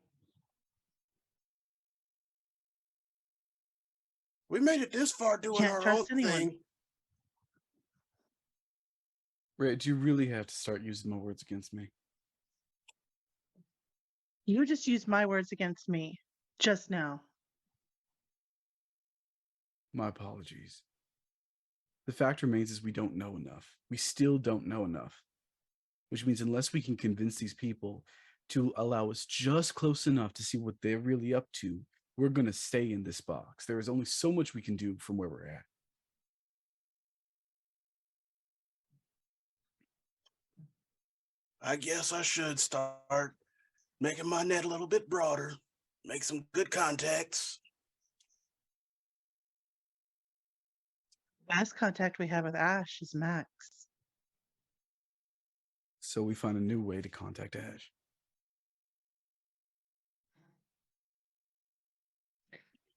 We made it this far doing Can't our own trust anyone. thing. Red, you really have to start using my words against me. You just used my words against me just now. My apologies. The fact remains is we don't know enough. We still don't know enough. Which means unless we can convince these people to allow us just close enough to see what they're really up to, we're going to stay in this box. There is only so much we can do from where we're at. I guess I should start making my net a little bit broader, make some good contacts. Last contact we have with Ash is Max. So we find a new way to contact Ash.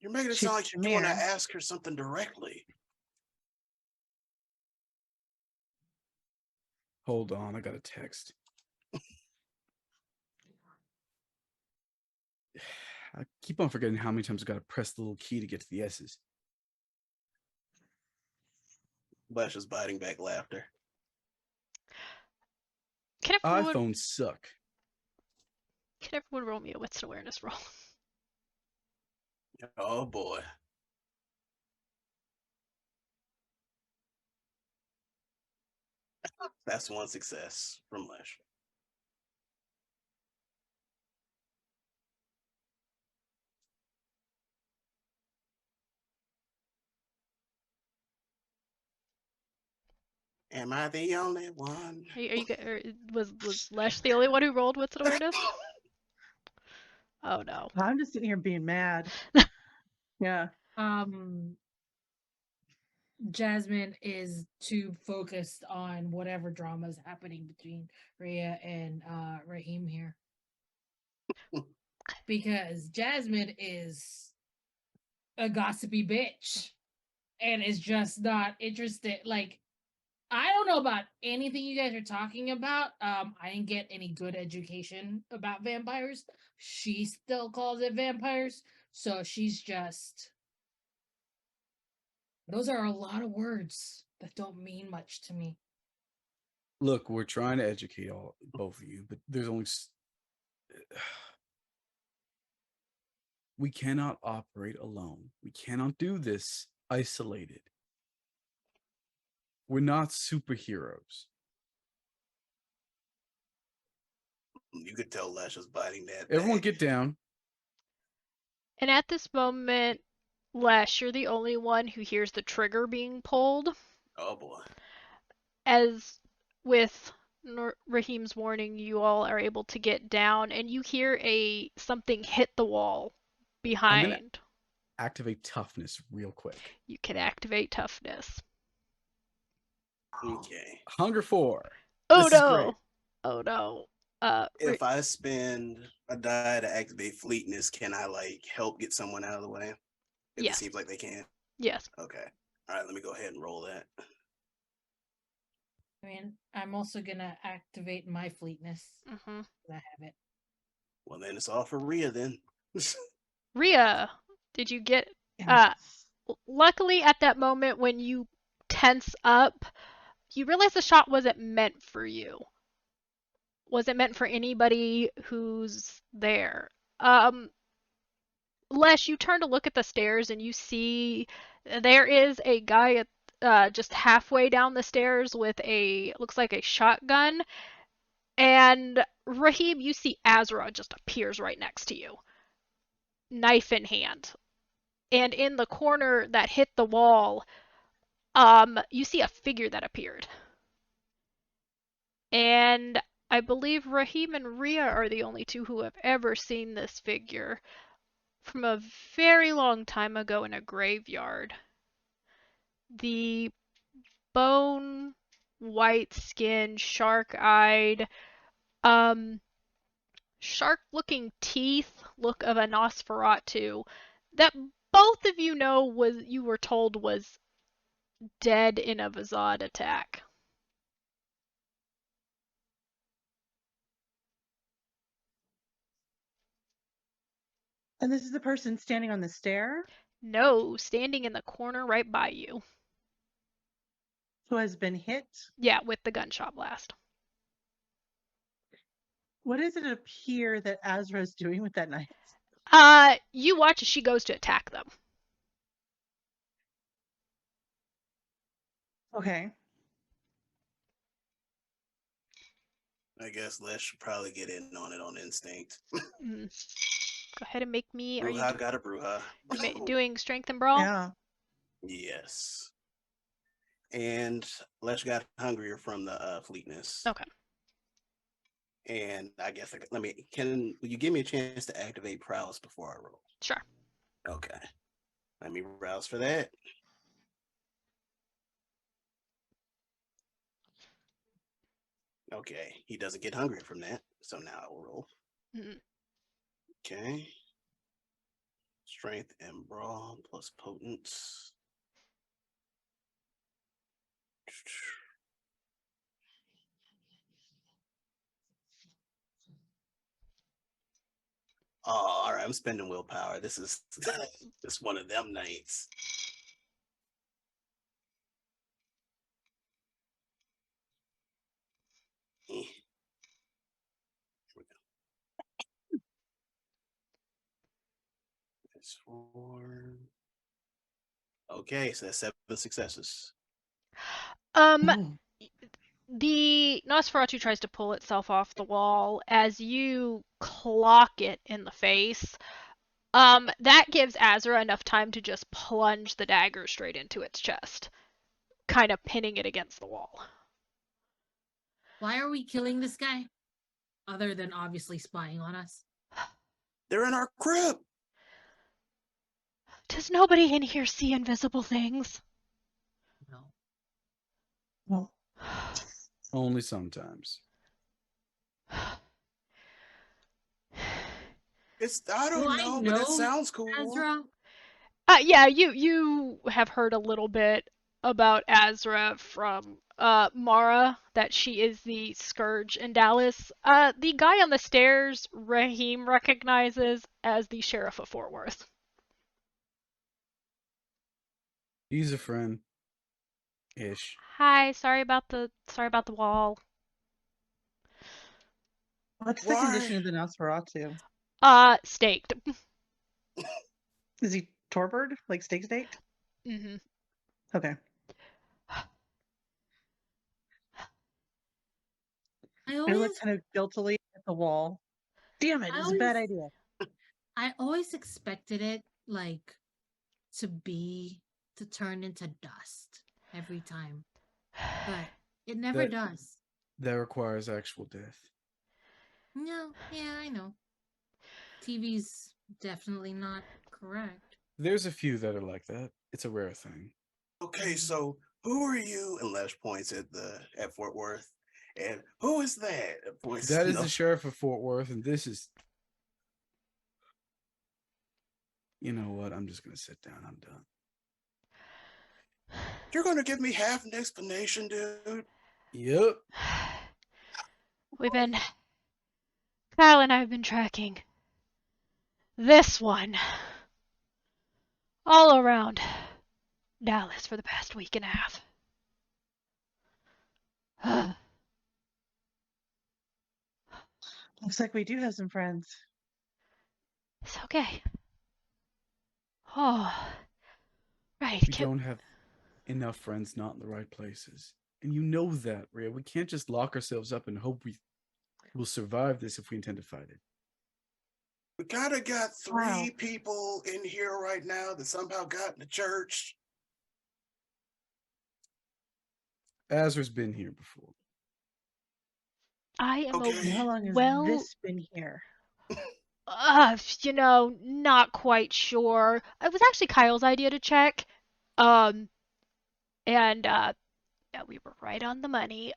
You're making it She's sound like you want to Shamir. ask her something directly. Hold on, I got a text. I keep on forgetting how many times I got to press the little key to get to the S's. Lesh is biting back laughter. Can everyone, iPhones suck. can everyone roll me a wits and awareness roll? Oh boy. That's one success from Lesh. Am I the only one? Are you or was Lesh the only one who rolled wits and awareness? Oh no. I'm just sitting here being mad. Yeah. Jasmine is too focused on whatever drama is happening between Rhea and Raheem here. Because Jasmine is a gossipy bitch and is just not interested. Like, I don't know about anything you guys are talking about. I didn't get any good education about vampires. She still calls it vampires. So she's just. Those are a lot of words that don't mean much to me. Look, we're trying to educate both of you, but there's only we cannot operate alone. We cannot do this isolated. We're not superheroes. You could tell Lesh is biting that. Everyone back. get down. And at this moment, Lesh, you're the only one who hears the trigger being pulled. Oh boy. As with Raheem's warning, you all are able to get down, and you hear something hit the wall behind. Activate toughness real quick. You can activate toughness. Okay. Hunger 4. Oh This is no! great. Oh no! If I spend a die to activate fleetness, can I like help get someone out of the way? If Yes. it seems like they can. Yes. Okay. All right, let me go ahead and roll that. I mean, I'm also gonna activate my fleetness. Mm-hmm. I have it. Well, then it's all for Rhea then. Rhea, did you get? Yes. Luckily, at that moment when you tense up, you realize the shot wasn't meant for you. Wasn't meant for anybody who's there. Les, you turn to look at the stairs and you see there is a guy at just halfway down the stairs with looks like a shotgun. And Raheem, you see Azra just appears right next to you, knife in hand. And in the corner that hit the wall, you see a figure that appeared. And I believe Raheem and Rhea are the only two who have ever seen this figure from a very long time ago in a graveyard. The bone, white skin, shark-eyed, shark-looking teeth look of a Nosferatu that both of you know you were told was dead in a Vazad attack. And this is the person standing on the stair No, standing in the corner right by you. who has been hit. Yeah, with the gunshot blast. What does it appear that Azra is doing with that knife? You watch as she goes to attack them. Okay. I guess Les should probably get in on it on instinct. Mm. Go ahead and make me. Are you Bruja got a bruja. doing strength and brawl? Yeah. Yes. And Les got hungrier from the fleetness. Okay. And I guess will you give me a chance to activate prowess before I roll? Sure. Okay. Let me rouse for that. Okay, he doesn't get hungry from that, so now I will roll. Mm-hmm. Okay. Strength and brawl plus potence. Oh, all right. I'm spending willpower. This is this one of them nights. Here we go. That's 4. Okay, so that's 7 successes. Mm. The Nosferatu tries to pull itself off the wall as you clock it in the face. That gives Azra enough time to just plunge the dagger straight into its chest, kind of pinning it against the wall. Why are we killing this guy? Other than obviously spying on us. They're in our crib. Does nobody in here see invisible things? No. Well, Only sometimes. I don't know, but it sounds cool. Azra? Yeah, you have heard a little bit about Azra from Mara, that she is the Scourge in Dallas. The guy on the stairs, Raheem recognizes as the Sheriff of Fort Worth. He's a friend. Ish. Hi, sorry about the wall. what's the condition of the Nosferatu? Staked. Is he torpid? Like staked? Mm-hmm. Okay. I look kind of guiltily at the wall. Damn it, it's a bad idea. I always expected it to turn into dust every time. But it never does. That requires actual death. No, yeah, I know. TV's definitely not correct. There's a few that are like that. It's a rare thing. Okay, so who are you? And Les points at Fort Worth. And who is that? That is the sheriff of Fort Worth, and this is. You know what? I'm just gonna sit down. I'm done. You're gonna give me half an explanation, dude? Yep. Kyle and I have been tracking this one all around Dallas for the past week and a half. Looks like we do have some friends. It's okay. Oh, right. We don't have enough friends not in the right places. And you know that, Rhea. We can't just lock ourselves up and hope we We'll survive this if we intend to fight it. We kind of got Wow. 3 people in here right now that somehow got in the church. Azra's been here before. I am Okay. And how long has well, this been here? not quite sure. It was actually Kyle's idea to check. Um, and yeah, we were right on the money.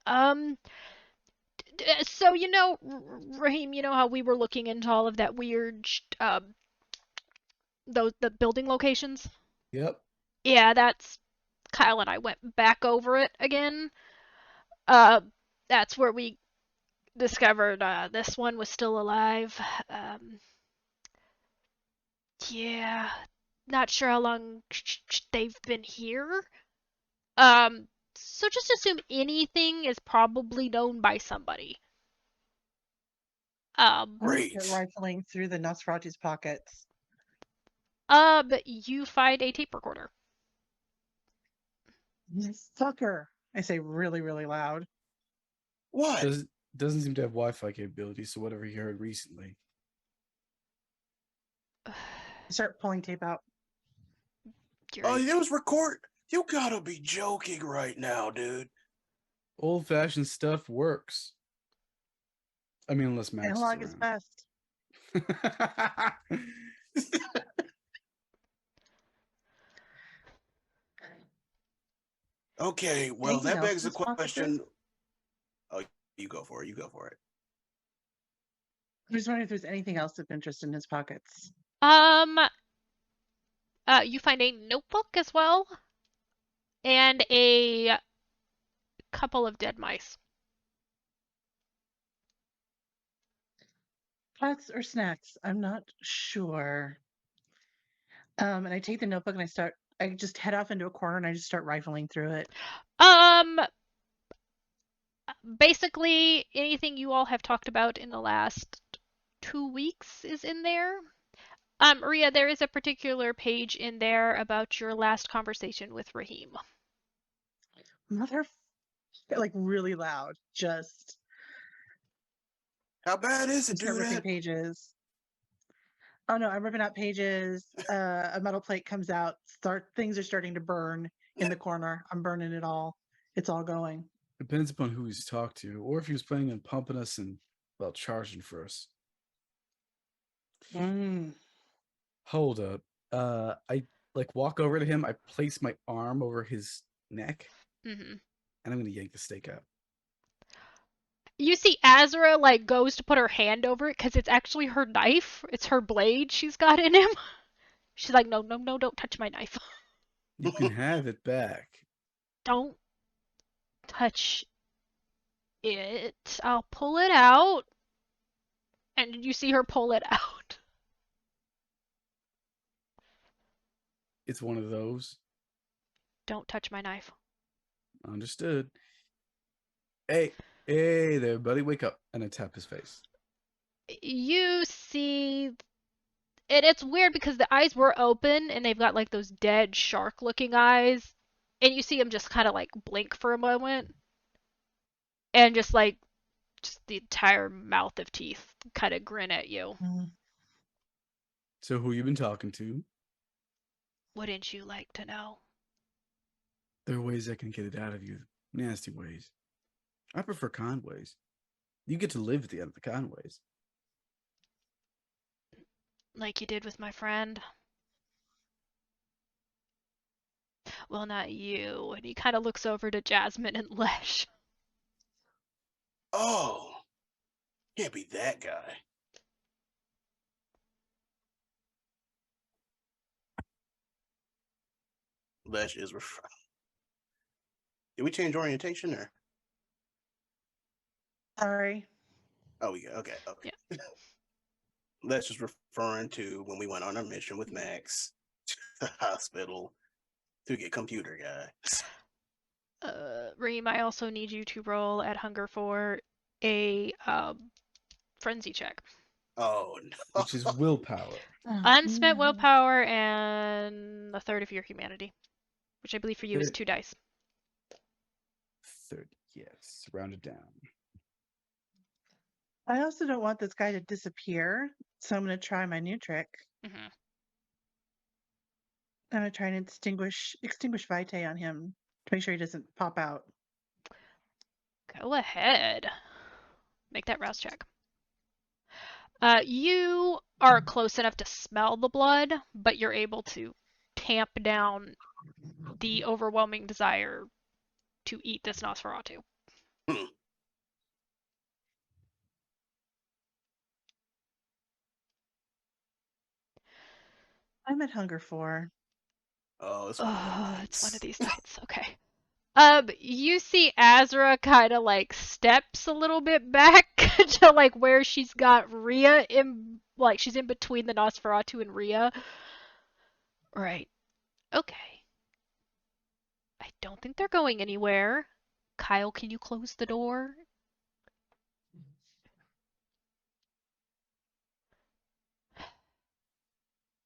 So Raheem, you know how we were looking into all of that weird, the building locations? Yep. Yeah, that's Kyle and I went back over it again. Uh, that's where we discovered this one was still alive. Um, yeah, not sure how long they've been here. So just assume anything is probably known by somebody. I'm gonna Great. start rifling through the Nosferatu's pockets. But you find a tape recorder. You sucker! I say really, really loud. What? Doesn't seem to have Wi-Fi capabilities, so whatever he heard recently. I start pulling tape out. Oh, You're it was record. You gotta be joking right now, dude. Old-fashioned stuff works. I mean, unless Max Analog is is best. around. Okay, well, Anything that else begs in the his pockets, Rick? question. Oh, you go for it. You go for it. I'm just wondering if there's anything else of interest in his pockets. um you find a notebook as well and a couple of dead mice. Pots or snacks? I'm not sure. And I take the notebook and I just head off into a corner and I just start rifling through it. Um Basically anything you all have talked about in the last 2 weeks is in there. Maria, there is a particular page in there about your last conversation with Raheem. Mother, like really loud. Just How bad is it, start dude? ripping pages. Oh no, I'm ripping out pages. A metal plate comes out. Things are starting to burn in the corner. I'm burning it all. It's all going. Depends upon who he's talked to, or if he was planning on pumping us and, well, charging for us. Mm. Hold up. I walk over to him. I place my arm over his neck, Mm-hmm. and I'm gonna yank the stake out. You see Azra goes to put her hand over it because it's actually her knife. It's her blade she's got in him. She's like, no, no, no, don't touch my knife. You can have it back. Don't touch it. I'll pull it out. And you see her pull it out. It's one of those. Don't touch my knife. Understood. Hey there, buddy, wake up. And I tap his face. You see, and it's weird because the eyes were open and they've got those dead shark looking eyes. And you see him just kind of blink for a moment. And just the entire mouth of teeth kind of grin at you. Mm. So who you been talking to? Wouldn't you like to know? There are ways I can get it out of you. Nasty ways. I prefer kind ways. You get to live at the end of the kind ways. Like you did with my friend? Well, not you. And he kind of looks over to Jasmine and Lesh. Oh, can't be that guy. Lesh is Did we change orientation or? Sorry. Oh, yeah. Okay. Yeah. Lesh is referring to when we went on our mission with Max to the hospital to get computer guy. Reem, I also need you to roll at Hunger for a frenzy check. Oh no. Which is willpower. Oh, Unspent no. willpower and a third of your humanity, which I believe for you is 2 dice. 30, yes. Rounded down. I also don't want this guy to disappear, so I'm going to try my new trick. Hmm. I'm going to try and extinguish vitae on him to make sure he doesn't pop out. Go ahead. Make that rouse check. You are close enough to smell the blood, but you're able to tamp down the overwhelming desire to eat this Nosferatu. Hmm. I'm at hunger 4. Oh, it's one of them Oh, it's one of nights. these nights. Okay. You see Azra kind of like steps a little bit back to like where she's got Rhea in, like she's in between the Nosferatu and Rhea. Right. Okay. I don't think they're going anywhere. Kyle, can you close the door?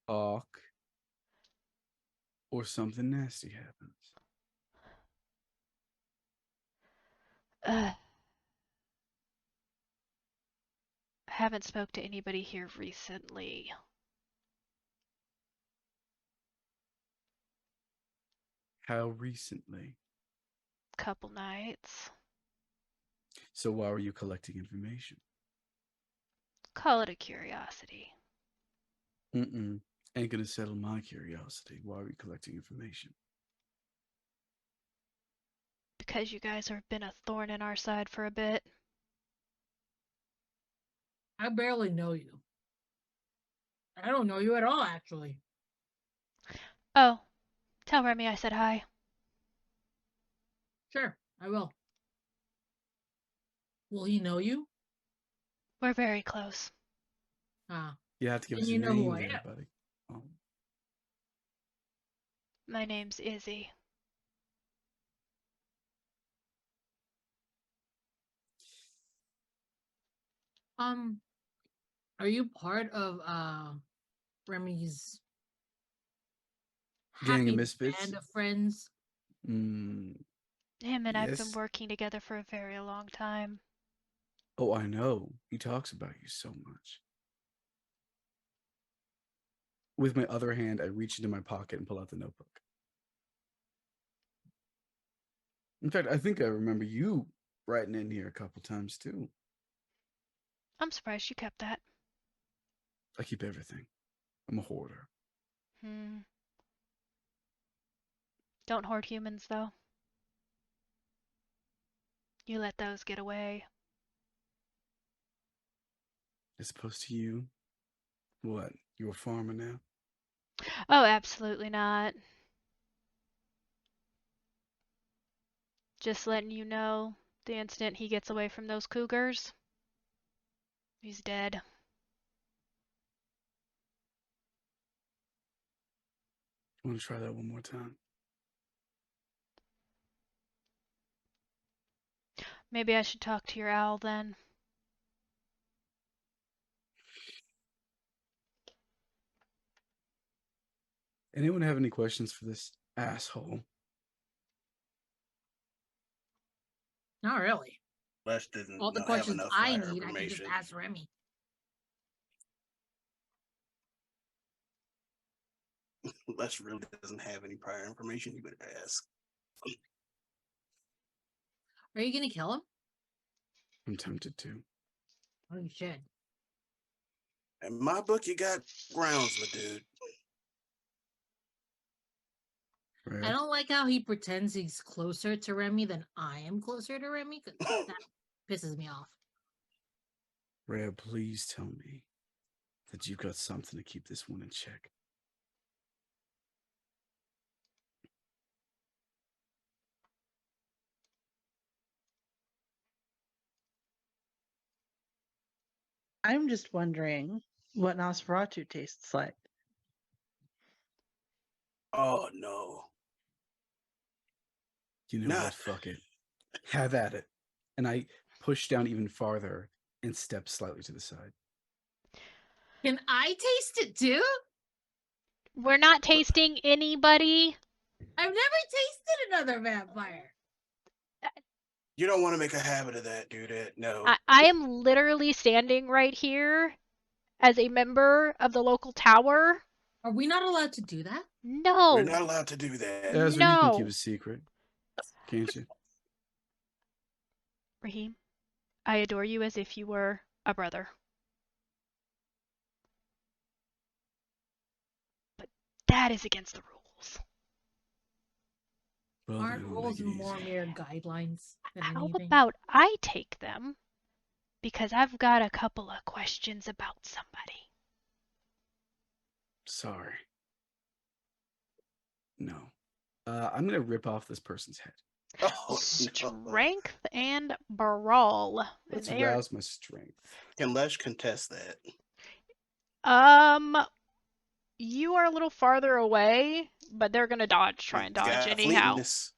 Talk, or something nasty happens. I haven't spoke to anybody here recently. How recently? Couple nights. So why were you collecting information? Call it a curiosity. Mm-mm. Ain't gonna settle my curiosity. Why are you collecting information? Because you guys have been a thorn in our side for a bit. I barely know you. I don't know you at all, actually. Oh, tell Remy I said hi. Sure, I will. Will he know you? We're very close. Ah, You have to give then us a you know who name I there, am. buddy. Oh. My name's Izzy. Are you part of Remy's Gang of happy misfits? band of friends? Mm, Him and I've been yes. working together for a very long time. Oh, I know. He talks about you so much. With my other hand, I reach into my pocket and pull out the notebook. In fact, I think I remember you writing in here a couple times too. I'm surprised you kept that. I keep everything. I'm a hoarder. Don't hoard humans, though. You let those get away. As opposed to you. What? You're a farmer now? Oh, absolutely not. Just letting you know, the instant he gets away from those cougars, he's dead. Want to try that one more time? Maybe I should talk to your owl then. Anyone have any questions for this asshole? Not really. Les didn't All the have questions enough I fire need, I can just information. ask Remy. Les really doesn't have any prior information. You better ask. Are you gonna kill him? I'm tempted to. Oh, you should. In my book, you got grounds, my dude. I don't like how he pretends he's closer to Remy than I am closer to Remy, because that pisses me off. Rhea, please tell me that you've got something to keep this one in check. I'm just wondering what Nosferatu tastes like. Oh no. You know Nah. what? Fuck it. Have at it. And I push down even farther and step slightly to the side. Can I taste it too? We're not tasting anybody. I've never tasted another vampire. You don't want to make a habit of that, do that. No. I am literally standing right here as a member of the local tower. Are we not allowed to do that? We're No. not allowed to do that. Ezra, you can keep No. a secret, can't you? Raheem, I adore you as if you were a brother. But that is against the rules. Well, Aren't then we'll rules make it more easy. mere guidelines than How anything? about I take them? Because I've got a couple of questions about somebody. Sorry. No. I'm gonna rip off this person's head. Oh, no. Strength and brawl. And Let's they are rouse my strength. Can Lesh contest that? you are a little farther away, but they're gonna try and He's dodge got anyhow. fleetness.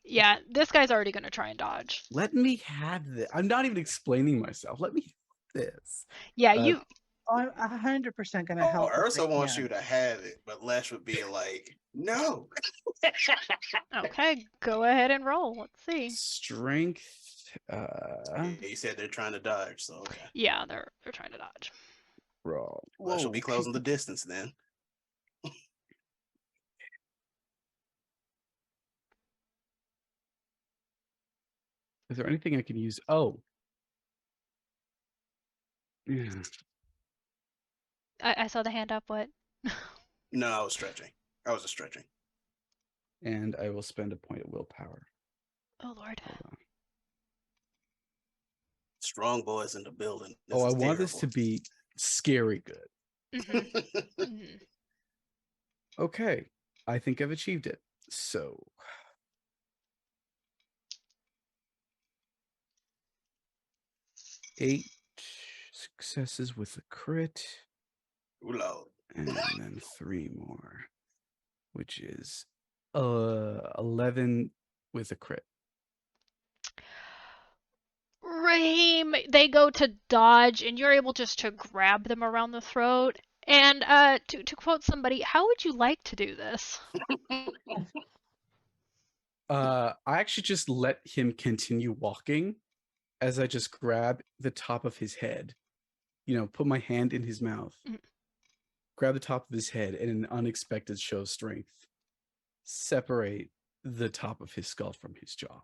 Yeah, this guy's already gonna try and dodge. Let me have this. I'm not even explaining myself. Let me have this. Yeah, Uh, you I'm 100% going to Oh, help. if I Ursa wants can. you to have it, but Lesh would be like, no. okay? Go ahead and roll. Let's see. Strength. He said they're trying to dodge, so okay. Yeah, they're trying to dodge. Roll. Lesh will be Whoa, closing the distance then. Is there anything I can use? Oh. Yeah. I saw the hand up. What? No, I was stretching. I was just stretching. And I will spend a point of willpower. Oh Lord. Hold on. Strong boys in the building. Oh, I is want this to terrible. be scary good. Mhm. Okay. I think I've achieved it. So 8 successes with a crit. Ooh, Lord. And then 3 more. Which is 11 with a crit. Raheem, they go to dodge, and you're able just to grab them around the throat. And to quote somebody, how would you like to do this? I actually just let him continue walking as I just grab the top of his head. You know, put my hand in his mouth, grab the top of his head, and in an unexpected show of strength, separate the top of his skull from his jaw.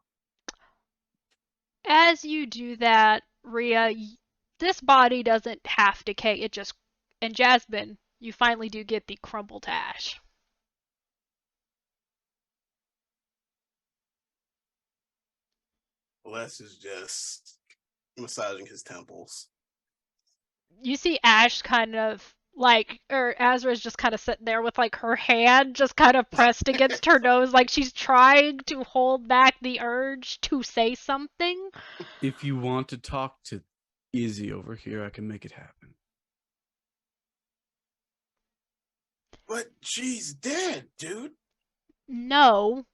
As you do that, Rhea, this body doesn't half decay. It just, and Jasmine, you finally do get the crumbled to ash. Les is just massaging his temples. You see Ash kind of like, or Azra's just kind of sitting there with like her hand just kind of pressed against her nose, like she's trying to hold back the urge to say something. If you want to talk to Izzy over here, I can make it happen. But she's dead, dude. No.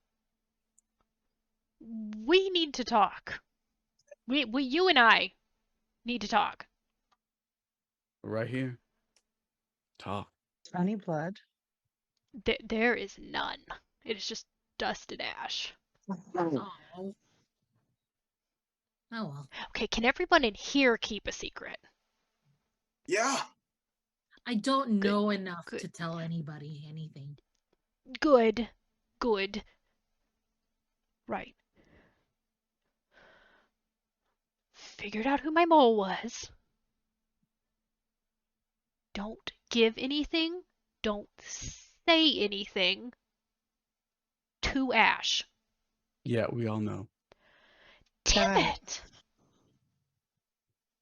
We need to talk. You and I need to talk. Right here. Talk. Any blood? There is none. It is just dust and ash. Oh. Oh well. Okay, can everyone in here keep a secret? Yeah. I don't Good, know enough good. to tell anybody anything. Good. Right. Figured out who my mole was. Don't give anything. Don't say anything to Ash. Yeah, we all know. Damn Got it!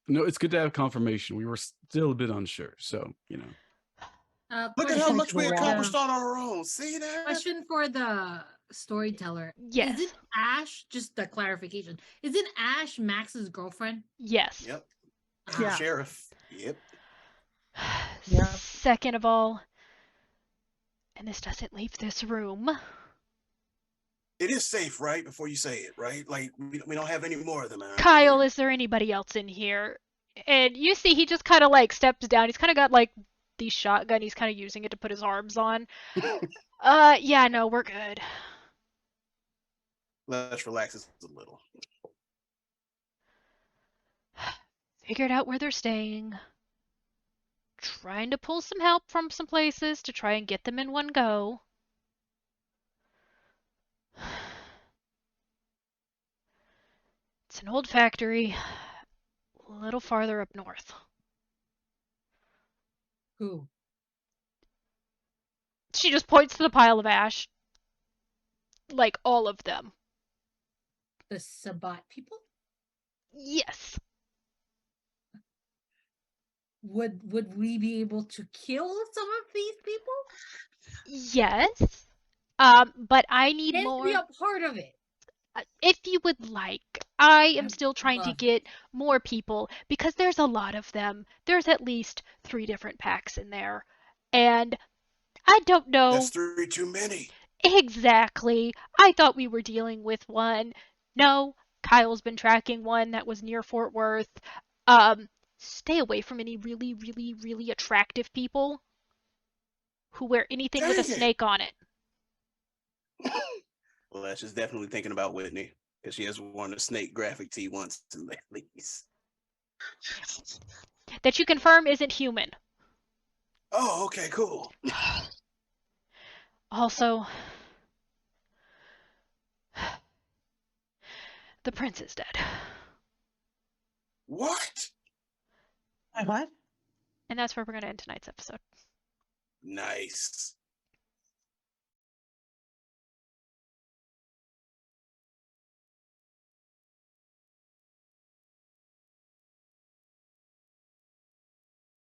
No, it's good to have confirmation. We were still a bit unsure, so, you know. Look at how Question much for we the wall. accomplished on our own. See that? Question for the storyteller. Yes. Isn't Ash, just a clarification, isn't Ash Max's girlfriend? Yes. Yep. Yeah. Sheriff. Yep. Yep. Second of all, and this doesn't leave this room. It is safe, right? Before you say it, right? Like, we don't have any more of them around Kyle, here. is there anybody else in here? And you see he just kind of like steps down. He's kind of got like the shotgun. He's kind of using it to put his arms on. Yeah, no, we're good. Let's relax a little. Figured out where they're staying. Trying to pull some help from some places to try and get them in one go. It's an old factory, a little farther up north. Who? She just points to the pile of ash. Like all of them. The Sabbat people? Yes. Would we be able to kill some of these people? Yes. But I need And more. be a part of it. If you would like, I am I still trying to love get more people because there's a lot of them. There's at least 3 different packs in there. And I don't know That's 3 too many. exactly. I thought we were dealing with one. No, Kyle's been tracking one that was near Fort Worth. Stay away from any really, really, really attractive people who wear anything with a Dang it. snake on it. Well, that's just definitely thinking about Whitney because she has worn a snake graphic tee once at least. That you confirm isn't human. Oh, okay, cool. Also, the prince is dead. What? What? And that's where we're going to end tonight's episode. Nice.